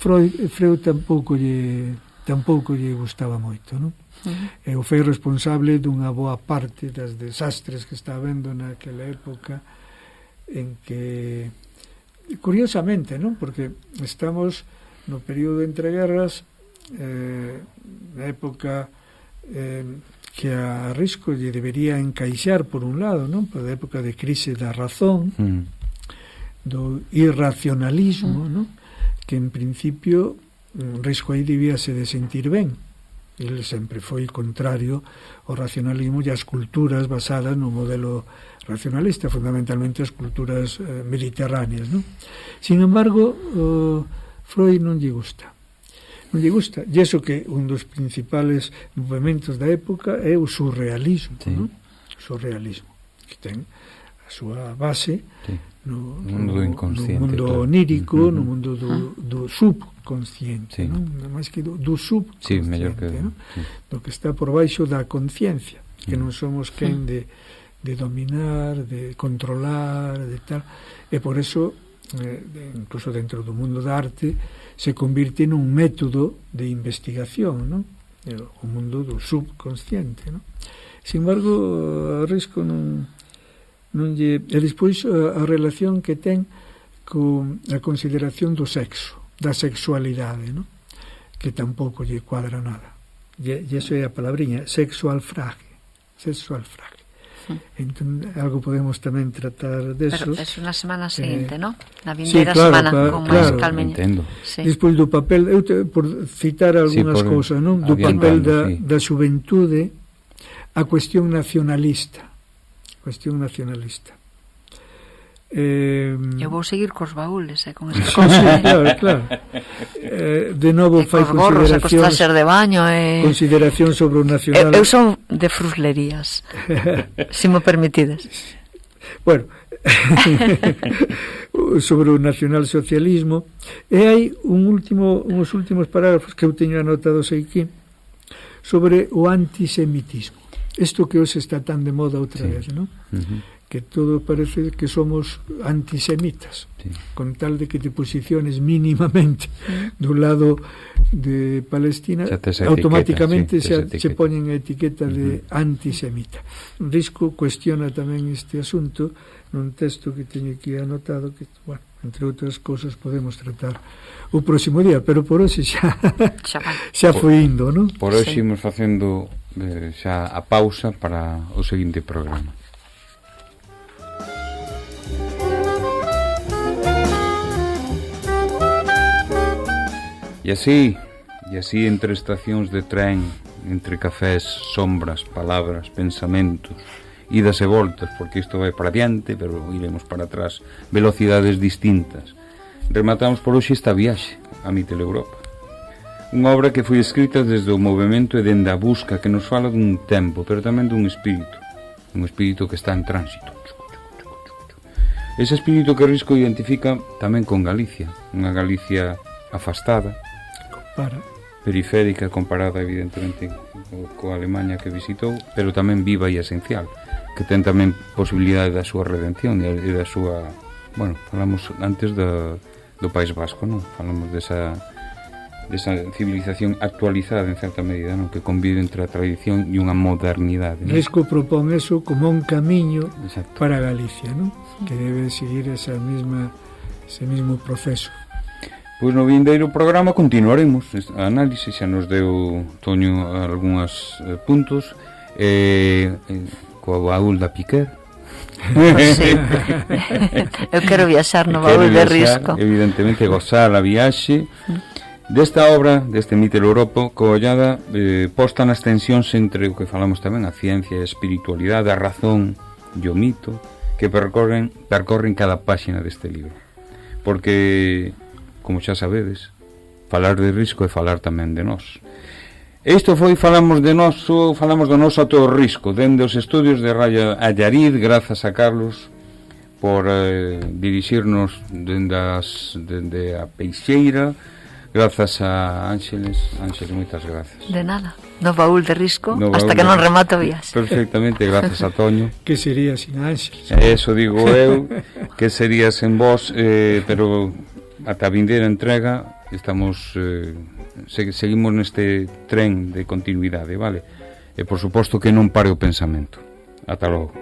Freud tampouco lle gustaba moito, non? E o foi responsable dunha boa parte das desastres que está habendo naquela época en que curiosamente, non? Porque estamos no período entre guerras, na época que a Risco lle debería encaixar por un lado, non? Por a época de crise da razón, do irracionalismo, non? Que en principio Risco aí debíase de sentir ben. Ele sempre foi contrario ao racionalismo e ás culturas basadas no modelo racionalista, fundamentalmente as culturas mediterráneas, non? Sin embargo, Freud non lle gusta. Non lle gusta. E iso que un dos principales movimentos da época é o surrealismo, sí. Non? O surrealismo, que ten a súa base no mundo onírico, no mundo do subconsciente, sí. Non? Máis que do subconsciente, sí, mellor que, non? Sí. Do que está por baixo da conciencia, que non somos quen de dominar, de controlar, de tal. E por eso, incluso dentro do mundo da arte, se convirte nun método de investigación, non? O mundo do subconsciente, non? Sin embargo, a Risco non lle... E despois a relación que ten con a consideración do sexo, da sexualidade, non? Que tampouco lle cuadra nada. E iso é a palabriña, sexual frage. Entón, algo podemos tamén tratar desos. Pero é na semana seguinte, non? Na vindeira semana, con máis calmeña. Sí. Despois do papel, por citar algunhas cousas, non? Do papel da xuventude, a cuestión nacionalista. Eu vou seguir cos baúles, con esas cousas. Claro. De novo fai consideracións de baño, consideración sobre o nacional. Eu son de fruslerías, se me permitides. Bueno, sobre o nacionalsocialismo, e hai uns últimos parágrafos que eu teño anotados aquí sobre o antisemitismo. Isto que hoxe está tan de moda outra vez, non? Que todo parece que somos antisemitas, con tal de que te posiciones mínimamente do lado de Palestina, automáticamente se poñen a etiqueta de antisemita. Risco cuestiona tamén este asunto nun texto que teño aquí anotado, que, bueno, entre outras cousas podemos tratar o próximo día, pero por hoxe xa foi indo, non? Por hoxe imos facendo xa a pausa para o seguinte programa. E así entre estacións de tren, entre cafés, sombras, palabras, pensamentos, idas e voltas, porque isto vai para diante, pero iremos para atrás, velocidades distintas. Rematamos por hoxe esta viaxe a Mitteleuropa. Unha obra que foi escrita desde o movimento e dende a busca, que nos fala dun tempo, pero tamén dun espírito que está en tránsito. Ese espírito que Risco identifica tamén con Galicia, unha Galicia afastada, periférica, comparada evidentemente coa Alemanha que visitou, pero tamén viva e esencial, que ten tamén posibilidade da súa redención e da súa... Bueno, falamos antes do País Vasco, non? Falamos desa civilización actualizada en certa medida, non? Que convive entre a tradición e unha modernidade, non? Risco propón eso como un camiño para Galicia, non? Que debe seguir ese mismo proceso. Pois no vindeiro programa continuaremos a análise, xa nos deu Toño algúns puntos, coa baúl da Piquer. Sí. Eu quero viaxar no baúl de Risco, evidentemente gozar a viaxe desta obra, deste Mitteleuropa, collada posta nas tensións entre o que falamos tamén, a ciencia e a espiritualidade, a razón e o mito, que percorren cada páxina deste libro, porque, como xa sabedes, falar de Risco é falar tamén de nós. Isto foi falamos do noso autor Risco, dende os estudios de Radio Allariz, grazas a Carlos por dirixirnos dende a Peixeira, grazas a Ángeles, moitas grazas. De nada, no baúl de Risco, hasta que non remato vías. Perfectamente, grazas a Toño. Que sería sin Ángeles? Eso digo eu, que sería sen vos, pero ata a vindeira entrega estamos seguimos neste tren de continuidade, vale? E por suposto que non pare o pensamento. Ata logo.